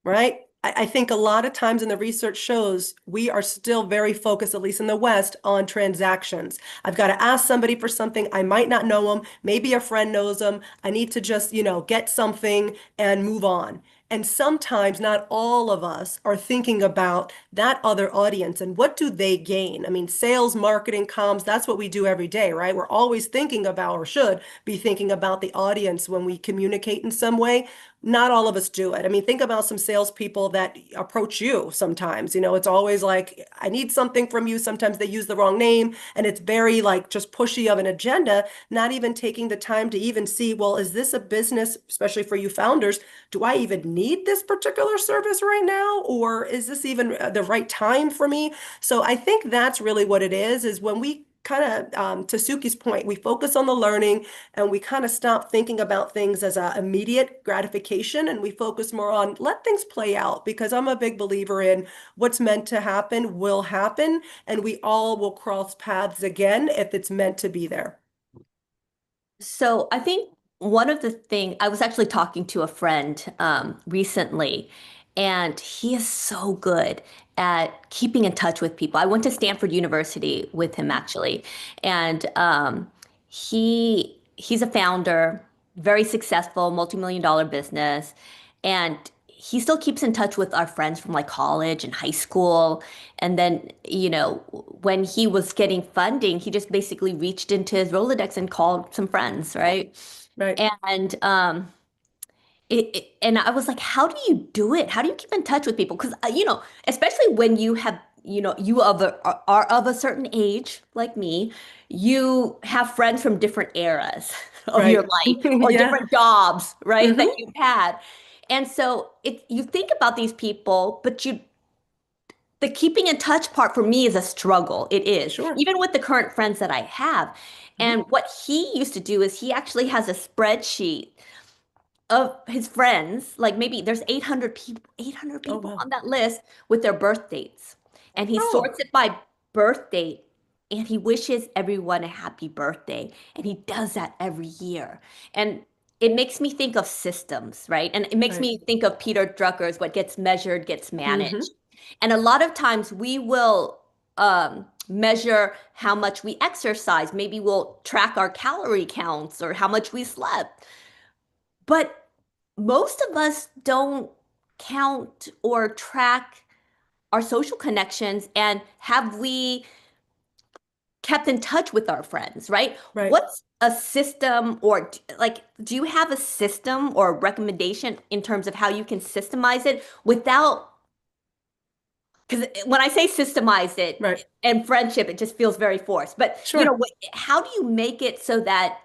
Speaker 2: right? I think a lot of times in the research shows we are still very focused, at least in the West, on transactions. I've got to ask somebody for something. I might not know them. Maybe a friend knows them. I need to just, get something and move on. And sometimes not all of us are thinking about that other audience and what do they gain? I mean, sales, marketing, comms, that's what we do every day, right? We're always thinking about, or should be thinking about the audience when we communicate in some way. Not all of us do it. I mean, think about some salespeople that approach you sometimes. It's always like, I need something from you. Sometimes they use the wrong name and it's very like just pushy of an agenda, not even taking the time to even see, well, is this a business, especially for you founders? Do I even need this particular service right now? Or is this even the right time for me? So I think that's really what it is when we kind of, to Suki's point, we focus on the learning and we kind of stop thinking about things as a immediate gratification and we focus more on let things play out because I'm a big believer in what's meant to happen will happen and we all will cross paths again if it's meant to be there.
Speaker 1: So I think one of the thing I was actually talking to a friend recently, and he is so good at keeping in touch with people. I went to Stanford University with him actually, and he's a founder, very successful, multi-million dollar business, and he still keeps in touch with our friends from like college and high school. And then, when he was getting funding, he just basically reached into his Rolodex and called some friends, right?
Speaker 2: Right,
Speaker 1: And and I was like, how do you do it? How do you keep in touch with people? Because especially when you have, are of a certain age, like me, you have friends from different eras of your
Speaker 2: right.
Speaker 1: life or
Speaker 2: Yeah.
Speaker 1: different jobs, right, that
Speaker 2: Hmm.
Speaker 1: you've had. And so you think about these people, but the keeping in touch part for me is a struggle. It is,
Speaker 2: Sure.
Speaker 1: even with the current friends that I have.
Speaker 2: Hmm.
Speaker 1: And what he used to do is he actually has a spreadsheet of his friends, like maybe there's 800
Speaker 2: Oh,
Speaker 1: people
Speaker 2: wow.
Speaker 1: on that list with their birth dates. And he
Speaker 2: Oh,
Speaker 1: sorts it by birth date and he wishes everyone a happy birthday. And he does that every year. And it makes me think of systems, right? And it makes
Speaker 2: right.
Speaker 1: me think of Peter Drucker's what gets measured gets
Speaker 2: Hmm.
Speaker 1: managed. And a lot of times we will measure how much we exercise. Maybe we'll track our calorie counts or how much we slept. But most of us don't count or track our social connections and have we kept in touch with our friends, right?
Speaker 2: Right.
Speaker 1: What's a system or like, do you have a system or recommendation in terms of how you can systemize it without, because when I say systemize it
Speaker 2: Right.
Speaker 1: and friendship, it just feels very forced. But,
Speaker 2: Sure.
Speaker 1: how do you make it so that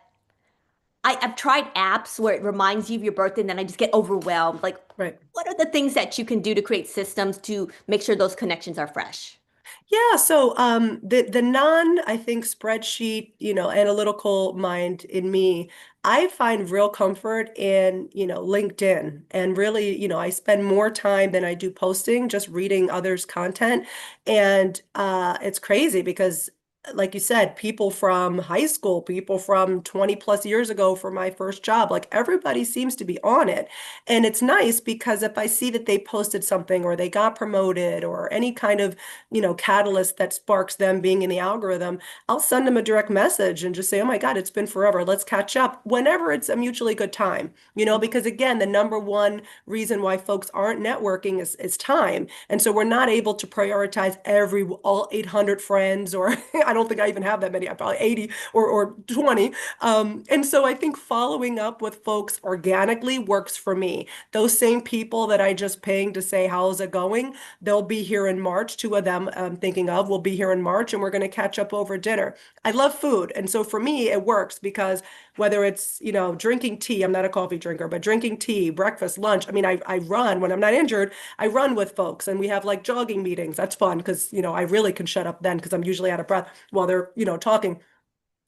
Speaker 1: I've tried apps where it reminds you of your birthday and then I just get overwhelmed. Like,
Speaker 2: Right.
Speaker 1: what are the things that you can do to create systems to make sure those connections are fresh?
Speaker 2: Yeah, so the non, I think, spreadsheet, analytical mind in me, I find real comfort in, LinkedIn. And really, I spend more time than I do posting, just reading others' content. And it's crazy because like you said, people from high school, people from 20 plus years ago for my first job, like everybody seems to be on it. And it's nice because if I see that they posted something or they got promoted or any kind of catalyst that sparks them being in the algorithm, I'll send them a direct message and just say, oh my God, it's been forever. Let's catch up whenever it's a mutually good time, because again, the number one reason why folks aren't networking is time. And so we're not able to prioritize all 800 friends, or I don't think I even have that many, I probably 80 or 20. And so I think following up with folks organically works for me. Those same people that I just pinged to say, how's it going? They'll be here in March. Two of them I'm thinking of will be here in March, and we're going to catch up over dinner. I love food. And so for me, it works because whether it's, drinking tea, I'm not a coffee drinker, but drinking tea, breakfast, lunch. I mean, I run when I'm not injured, I run with folks and we have like jogging meetings. That's fun because, I really can shut up then because I'm usually out of breath while they're, talking.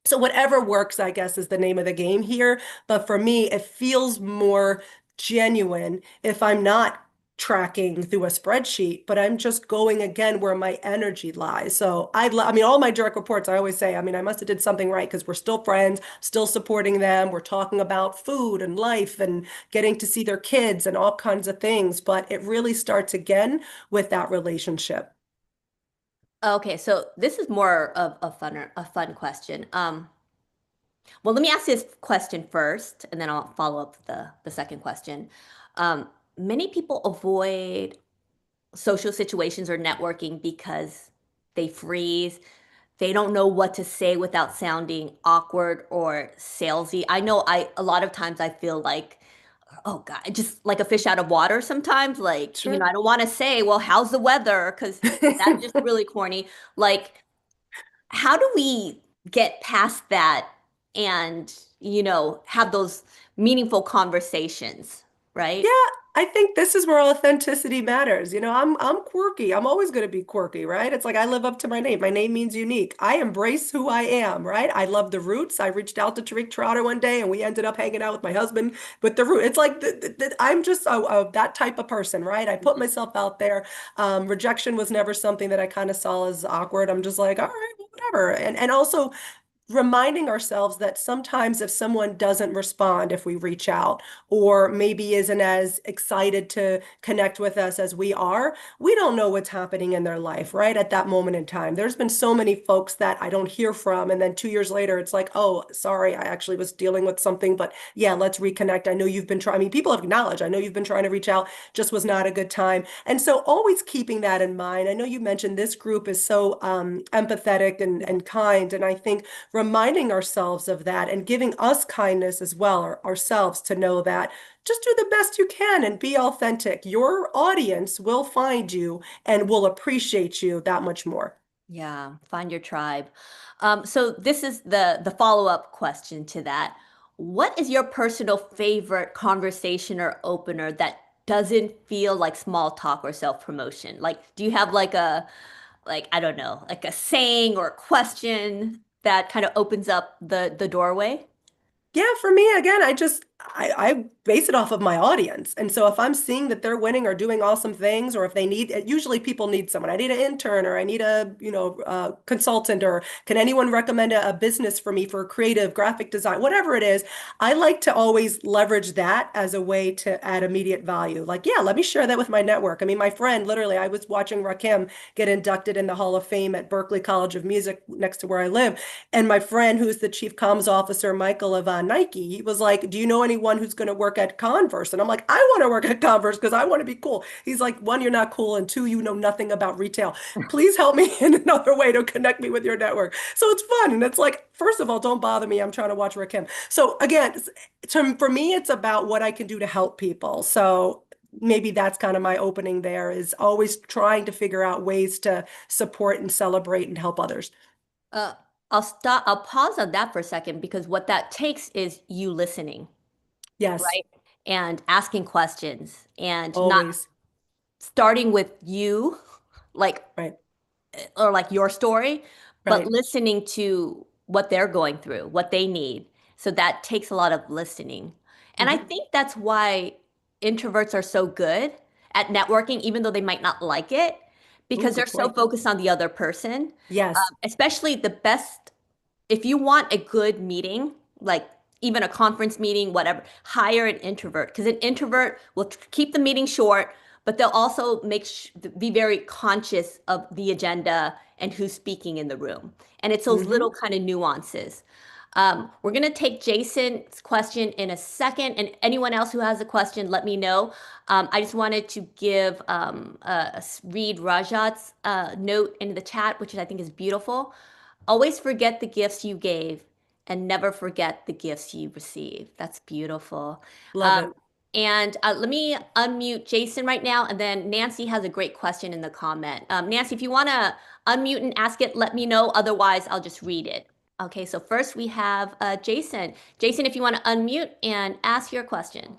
Speaker 2: So whatever works, I guess, is the name of the game here. But for me, it feels more genuine if I'm not tracking through a spreadsheet, but I'm just going again where my energy lies. So I mean, all my direct reports, I always say, I mean, I must have did something right because we're still friends, still supporting them. We're talking about food and life and getting to see their kids and all kinds of things. But it really starts again with that relationship.
Speaker 1: Okay, so this is more of a fun question. Well, let me ask this question first, and then I'll follow up with the second question. Many people avoid social situations or networking because they freeze. They don't know what to say without sounding awkward or salesy. I know a lot of times I feel like, oh God, just like a fish out of water sometimes. Like,
Speaker 2: Sure.
Speaker 1: I don't want to say, well, how's the weather? Because that's just really corny. Like, how do we get past that and, have those meaningful conversations,
Speaker 2: Yeah,
Speaker 1: right?
Speaker 2: I think this is where authenticity matters. I'm quirky. I'm always going to be quirky, right? It's like I live up to my name. My name means unique. I embrace who I am, right? I love the roots. I reached out to Tariq Trotter one day and we ended up hanging out with my husband with the root. It's like I'm just that type of person, right? I put myself out there. Rejection was never something that I kind of saw as awkward. I'm just like, all right, well, whatever. And also reminding ourselves that sometimes if someone doesn't respond if we reach out or maybe isn't as excited to connect with us as we don't know what's happening in their life right at that moment in time. There's been so many folks that I don't hear from, and then 2 years later it's like, oh, sorry, I actually was dealing with something, but yeah, let's reconnect. I know you've been trying. I mean, people have acknowledged, I know you've been trying to reach out, just was not a good time. And so always keeping that in mind. I know you mentioned this group is so empathetic
Speaker 1: Yeah.
Speaker 2: and kind, and I think reminding ourselves of that and giving us kindness as well, or ourselves, to know that just do the best you can and be authentic. Your audience will find you and will appreciate you that much more.
Speaker 1: Yeah, find your tribe. So this is the follow-up question to that. What is your personal favorite conversation or opener that doesn't feel like small talk or self-promotion? Like, do you have like I don't know, like a saying or a question that kind of opens up the doorway?
Speaker 2: Yeah, for me, again, I base it off of my audience. And so if I'm seeing that they're winning or doing awesome things, or if they need, usually people need someone. I need an intern, or I need a consultant, or can anyone recommend a business for me for creative graphic design, whatever it is. I like to always leverage that as a way to add immediate value. Like, yeah, let me share that with my network. I mean, my friend, literally, I was watching Rakim get inducted in the Hall of Fame at Berklee College of Music next to where I live. And my friend, who's the chief comms officer, Michael of Nike, he was like, do you know anyone who's going to work at Converse? And I'm like, I want to work at Converse because I want to be cool. He's like, one, you're not cool. And two, you know nothing about retail. Please help me in another way to connect me with your network. So it's fun. And it's like, first of all, don't bother me. I'm trying to watch Rakim. So again, for me, it's about what I can do to help people. So maybe that's kind of my opening there, is always trying to figure out ways to support and celebrate and help others.
Speaker 1: Uh, I'll pause on that for a second because what that takes is you listening,
Speaker 2: Yes,
Speaker 1: right? And asking questions and not
Speaker 2: always.
Speaker 1: starting with you, like,
Speaker 2: Right,
Speaker 1: or like your story, but
Speaker 2: right.
Speaker 1: listening to what they're going through, what they need. So that takes a lot of listening. And I
Speaker 2: Hmm.
Speaker 1: think that's why introverts are so good at networking, even though they might not like it,
Speaker 2: Ooh,
Speaker 1: because they're
Speaker 2: good
Speaker 1: so
Speaker 2: point.
Speaker 1: focused on the other person.
Speaker 2: Yes.
Speaker 1: Especially the best, if you want a good meeting, like even a conference meeting, whatever, hire an introvert because an introvert will keep the meeting short, but they'll also be very conscious of the agenda and who's speaking in the room. And it's those little
Speaker 2: Hmm.
Speaker 1: kind of nuances. We're going to take Jason's question in a second, and anyone else who has a question, let me know. I just wanted to give read Rajat's note in the chat, which I think is beautiful. Always forget the gifts you gave and never forget the gifts you received. That's beautiful.
Speaker 2: Love
Speaker 1: Um,
Speaker 2: it.
Speaker 1: and let me unmute Jason right now, and then Nancy has a great question in the comment. Nancy, if you want to unmute and ask it, let me know. Otherwise, I'll just read it. Okay, so first we have Jason. Jason, if you want to unmute and ask your question.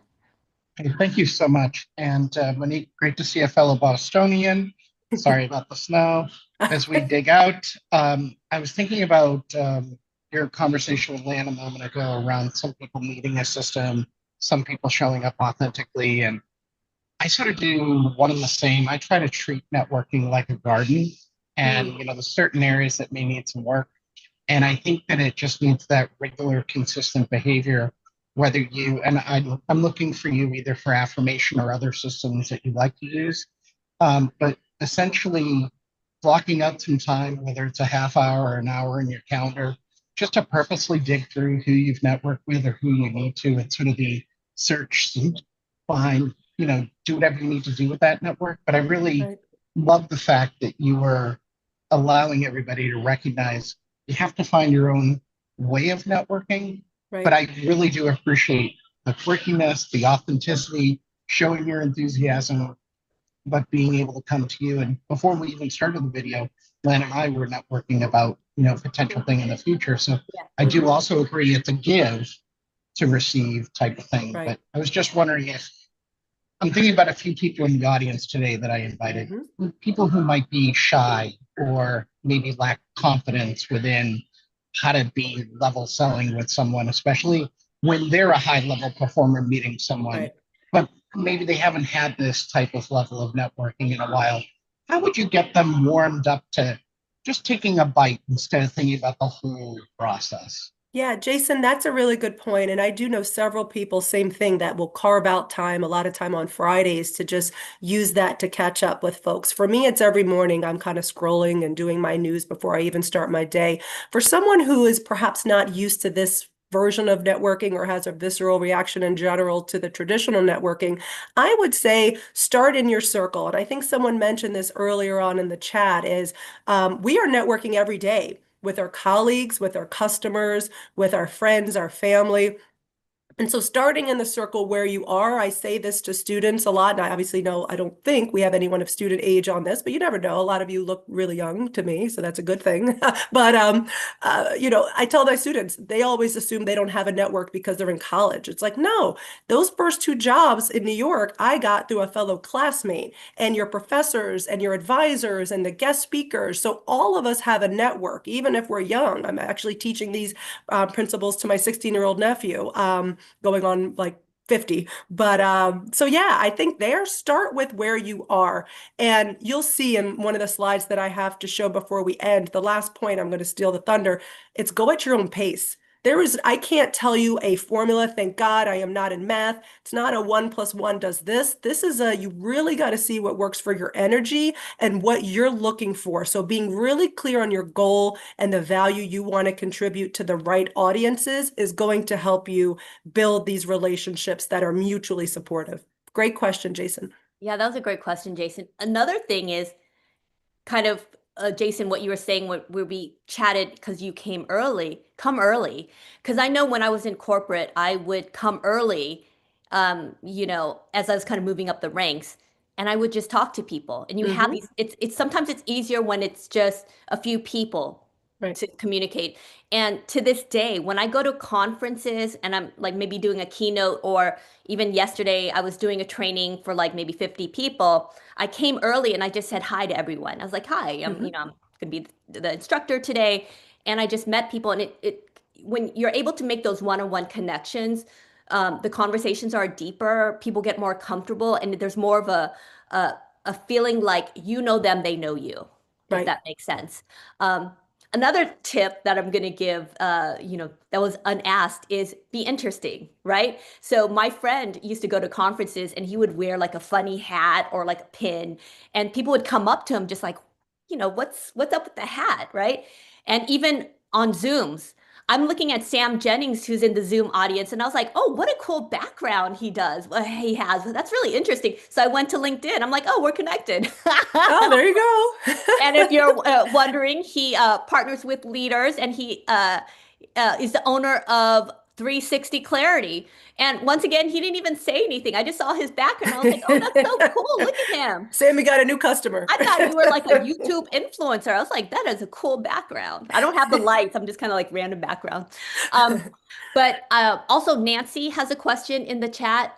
Speaker 3: Hey, thank you so much. And Monique, great to see a fellow Bostonian. Sorry about the snow. As we dig out, I was thinking about your conversation with Lan a moment ago around some people needing a system, some people showing up authentically. And I sort of do one and the same. I try to treat networking like a garden. And,
Speaker 2: Mm,
Speaker 3: there's certain areas that may need some work. And I think that it just needs that regular, consistent behavior, whether I'm looking for you either for affirmation or other systems that you like to use. But essentially, blocking out some time, whether it's a half hour or an hour in your calendar, just to purposely dig through who you've networked with or who you need to, and sort of the search and find, do whatever you need to do with that network. But I really
Speaker 2: right,
Speaker 3: love the fact that you were allowing everybody to recognize you have to find your own way of networking. But
Speaker 2: right.
Speaker 3: I really do appreciate the quirkiness, the authenticity, showing your enthusiasm, but being able to come to you. And before we even started the video, Lan and I were networking about, potential thing in the future. So
Speaker 1: Yeah.
Speaker 3: I do
Speaker 2: Hmm.
Speaker 3: also agree it's a give to receive type of thing.
Speaker 2: Right.
Speaker 3: But I was just wondering if I'm thinking about a few people in the audience today that I invited,
Speaker 2: Hmm.
Speaker 3: people who might be shy or maybe lack confidence within how to be level selling with someone, especially when they're a high level performer meeting someone,
Speaker 2: Right.
Speaker 3: but maybe they haven't had this type of level of networking in a while. How would you get them warmed up to just taking a bite instead of thinking about the whole process?
Speaker 2: Yeah, Jason, that's a really good point. And I do know several people, same thing, that will carve out time, a lot of time on Fridays to just use that to catch up with folks. For me, it's every morning I'm kind of scrolling and doing my news before I even start my day. For someone who is perhaps not used to this version of networking or has a visceral reaction in general to the traditional networking, I would say start in your circle. And I think someone mentioned this earlier on in the chat is we are networking every day with our colleagues, with our customers, with our friends, our family. And so starting in the circle where you are, I say this to students a lot, and I obviously know I don't think we have anyone of student age on this, but you never know. A lot of you look really young to me, so that's a good thing. But I tell my students, they always assume they don't have a network because they're in college. It's like, no, those first two jobs in New York, I got through a fellow classmate and your professors and your advisors and the guest speakers. So all of us have a network, even if we're young. I'm actually teaching these principles to my 16-year-old nephew. Going on like 50. But so yeah, I think there, start with where you are. And you'll see in one of the slides that I have to show before we end, the last point, I'm going to steal the thunder. It's go at your own pace. I can't tell you a formula. Thank God I am not in math. It's not a 1 + 1 does this. You really got to see what works for your energy and what you're looking for. So being really clear on your goal and the value you want to contribute to the right audiences is going to help you build these relationships that are mutually supportive. Great question, Jason.
Speaker 1: Yeah, that was a great question, Jason. Another thing is kind of Jason, what you were saying where we chatted because you came early, come early. Because I know when I was in corporate, I would come early, as I was kind of moving up the ranks, and I would just talk to people. And you have
Speaker 2: Hmm.
Speaker 1: these, it's sometimes it's easier when it's just a few people
Speaker 2: Right.
Speaker 1: to communicate. And to this day, when I go to conferences and I'm like maybe doing a keynote, or even yesterday I was doing a training for like maybe 50 people, I came early and I just said hi to everyone. I was like, "Hi,
Speaker 2: Hmm.
Speaker 1: I'm going to be the instructor today." And I just met people, and it when you're able to make those one-on-one connections, the conversations are deeper, people get more comfortable, and there's more of a a feeling like you know them, they know you, if
Speaker 2: Right.
Speaker 1: that makes sense. Um, Another tip that I'm going to give, that was unasked is be interesting, right? So my friend used to go to conferences and he would wear like a funny hat or like a pin, and people would come up to him just like, what's up with the hat, right? And even on Zooms, I'm looking at Sam Jennings, who's in the Zoom audience, and I was like, oh, what a cool background he has. That's really interesting. So I went to LinkedIn. I'm like, oh, we're connected.
Speaker 2: Oh, there you go.
Speaker 1: And if you're wondering, he partners with leaders, and he is the owner of 360 Clarity. And once again, he didn't even say anything. I just saw his background. I was like, oh, that's so cool. Look at him.
Speaker 2: Sammy got a new customer.
Speaker 1: I thought you were like a YouTube influencer. I was like, that is a cool background. I don't have the lights. I'm just kind of like random background. Um, but also, Nancy has a question in the chat.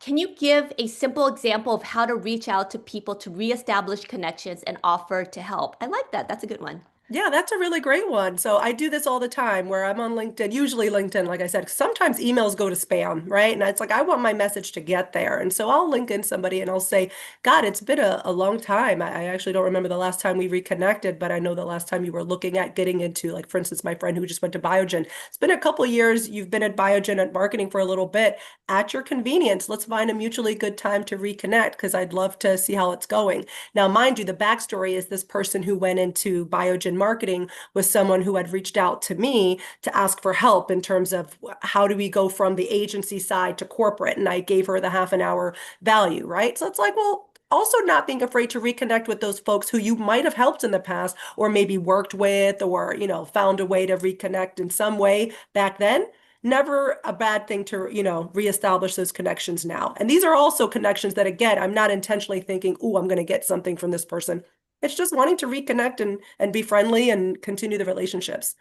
Speaker 1: Can you give a simple example of how to reach out to people to reestablish connections and offer to help? I like that. That's a good one.
Speaker 2: Yeah, that's a really great one. So I do this all the time where I'm on LinkedIn, usually LinkedIn, like I said, sometimes emails go to spam, right? And it's like, I want my message to get there. And so I'll link in somebody and I'll say, God, it's been a long time. I actually don't remember the last time we reconnected, but I know the last time you were looking at getting into, like, for instance, my friend who just went to Biogen. It's been a couple of years. You've been at Biogen at marketing for a little bit. At your convenience, let's find a mutually good time to reconnect because I'd love to see how it's going. Now, mind you, the backstory is this person who went into Biogen marketing was someone who had reached out to me to ask for help in terms of how do we go from the agency side to corporate. And I gave her the half an hour value, right? So it's like, well, also not being afraid to reconnect with those folks who you might have helped in the past or maybe worked with or, found a way to reconnect in some way back then. Never a bad thing to, reestablish those connections now. And these are also connections that, again, I'm not intentionally thinking, oh, I'm going to get something from this person. It's just wanting to reconnect and be friendly and continue the relationships.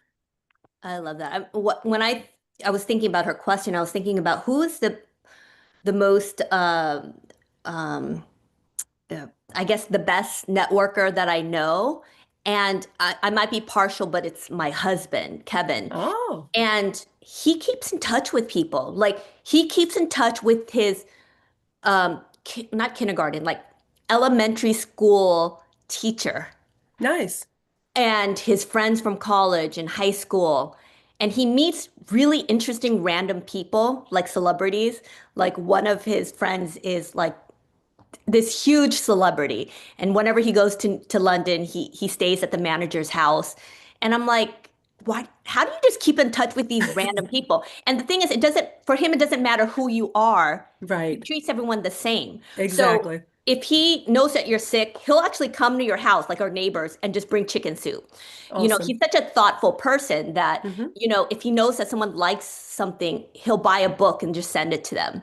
Speaker 1: I love that. When I was thinking about her question, I was thinking about who is the most um, I guess the best networker that I know. And I might be partial, but it's my husband, Kevin.
Speaker 2: Oh,
Speaker 1: And he keeps in touch with people. Like he keeps in touch with his not kindergarten, like elementary school teacher
Speaker 2: nice.
Speaker 1: and his friends from college and high school. And he meets really interesting random people, like celebrities. Like one of his friends is like this huge celebrity. And whenever he goes to London, he stays at the manager's house. And I'm like, what? How do you just keep in touch with these random people? And the thing is, for him, it doesn't matter who you are. He
Speaker 2: Right.
Speaker 1: treats everyone the same. So
Speaker 2: Exactly.
Speaker 1: if he knows that you're sick, he'll actually come to your house, like our neighbors, and just bring chicken soup. He's
Speaker 2: Awesome.
Speaker 1: such a thoughtful person that,
Speaker 2: Hmm.
Speaker 1: if he knows that someone likes something, he'll buy a book and just send it to them.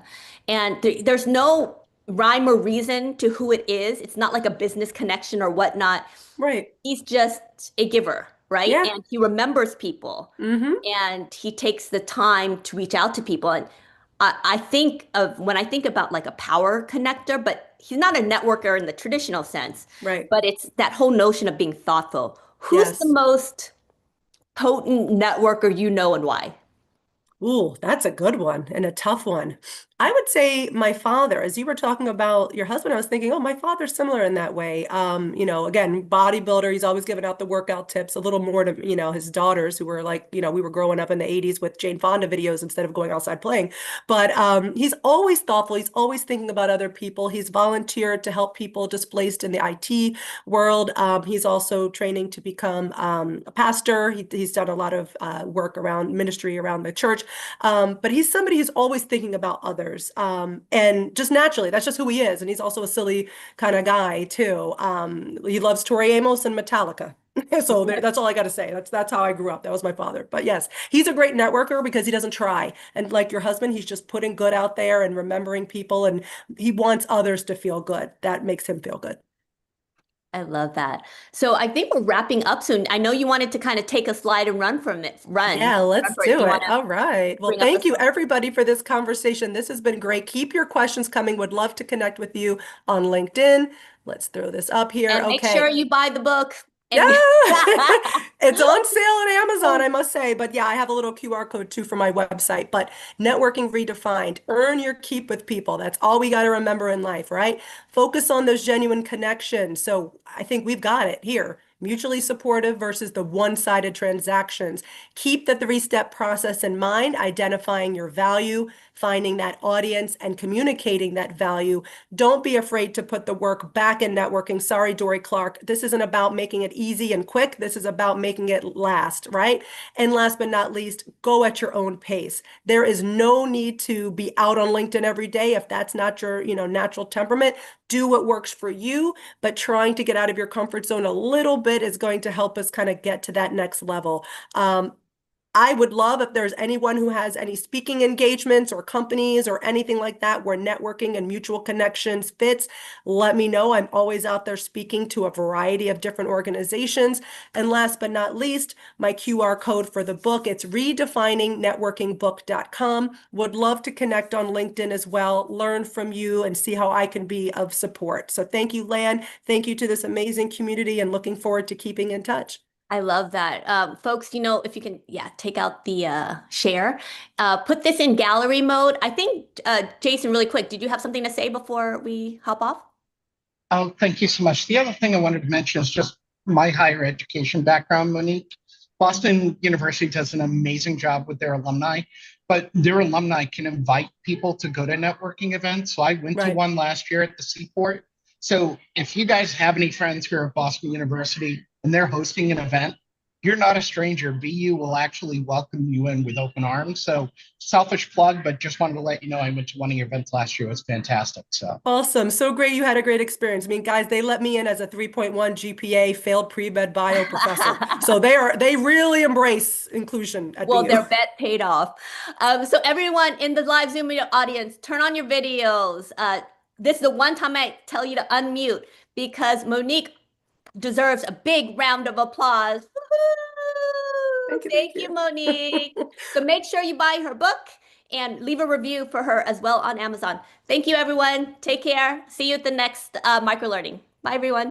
Speaker 1: And there's no rhyme or reason to who it is. It's not like a business connection or whatnot.
Speaker 2: Right.
Speaker 1: He's just a giver, right?
Speaker 2: Yeah.
Speaker 1: And he remembers people
Speaker 2: Hmm.
Speaker 1: and he takes the time to reach out to people. And I think of when I think about like a power connector, but he's not a networker in the traditional sense,
Speaker 2: Right.
Speaker 1: but it's that whole notion of being thoughtful. Who's the
Speaker 2: Yes.
Speaker 1: most potent networker you know and why?
Speaker 2: Ooh, that's a good one and a tough one. I would say my father, as you were talking about your husband, I was thinking, oh, my father's similar in that way. Again, bodybuilder, he's always giving out the workout tips, a little more to, his daughters who were like, we were growing up in the 80s with Jane Fonda videos instead of going outside playing. But he's always thoughtful. He's always thinking about other people. He's volunteered to help people displaced in the IT world. He's also training to become a pastor. He's done a lot of work around ministry around the church. But he's somebody who's always thinking about others. And just naturally, that's just who he is. And he's also a silly kind of guy too. He loves Tori Amos and Metallica. So that's all I got to say. That's how I grew up. That was my father. But yes, he's a great networker because he doesn't try. And like your husband, he's just putting good out there and remembering people, and he wants others to feel good. That makes him feel good.
Speaker 1: I love that. So I think we're wrapping up soon. I know you wanted to kind of take a slide and run from it.
Speaker 2: Yeah,
Speaker 1: Run
Speaker 2: let's
Speaker 1: for it. Do
Speaker 2: do
Speaker 1: you want
Speaker 2: it.
Speaker 1: to
Speaker 2: All right. Well,
Speaker 1: bring up the
Speaker 2: thank you
Speaker 1: slide?
Speaker 2: everybody for this conversation. This has been great. Keep your questions coming. Would love to connect with you on LinkedIn. Let's throw this up here.
Speaker 1: And make sure
Speaker 2: Okay.
Speaker 1: you buy the book.
Speaker 2: Yeah,
Speaker 1: And
Speaker 2: it's on sale at Amazon, I must say. But yeah, I have a little QR code too for my website. But networking redefined, earn your keep with people. That's all we got to remember in life, right? Focus on those genuine connections. So I think we've got it here. Mutually supportive versus the one-sided transactions. Keep the three-step process in mind, identifying your value, finding that audience, and communicating that value. Don't be afraid to put the work back in networking. Sorry, Dory Clark. This isn't about making it easy and quick. This is about making it last, right? And last but not least, go at your own pace. There is no need to be out on LinkedIn every day if that's not your, natural temperament. Do what works for you, but trying to get out of your comfort zone a little bit is going to help us kind of get to that next level. I would love if there's anyone who has any speaking engagements or companies or anything like that where networking and mutual connections fits. Let me know. I'm always out there speaking to a variety of different organizations. And last but not least, my QR code for the book, it's redefiningnetworkingbook.com. Would love to connect on LinkedIn as well, learn from you and see how I can be of support. So thank you, Lan. Thank you to this amazing community and looking forward to keeping in touch.
Speaker 1: I love that. Folks, if you can, yeah, take out the share, put this in gallery mode. I think, Jason, really quick, did you have something to say before we hop off?
Speaker 3: Oh, thank you so much. The other thing I wanted to mention is just my higher education background, Monique. Boston University does an amazing job with their alumni, but their alumni can invite people to go to networking events. So I went to
Speaker 2: Right.
Speaker 3: one last year at the Seaport. So if you guys have any friends here at Boston University and they're hosting an event, you're not a stranger. BU will actually welcome you in with open arms. So selfish plug, but just wanted to let you know I went to one of your events last year. It was fantastic. So
Speaker 2: Awesome. So great you had a great experience. I mean, guys, they let me in as a 3.1 GPA failed pre-med bio professor. So they really embrace inclusion at
Speaker 1: Well,
Speaker 2: BU.
Speaker 1: their bet paid off. So everyone in the live Zoom video audience, turn on your videos. This is the one time I tell you to unmute because Monique deserves a big round of applause. Woo-hoo!
Speaker 2: Thank you, thank
Speaker 1: Thank you,
Speaker 2: you.
Speaker 1: Monique. So make sure you buy her book and leave a review for her as well on Amazon. Thank you, everyone. Take care. See you at the next microlearning. Bye, everyone.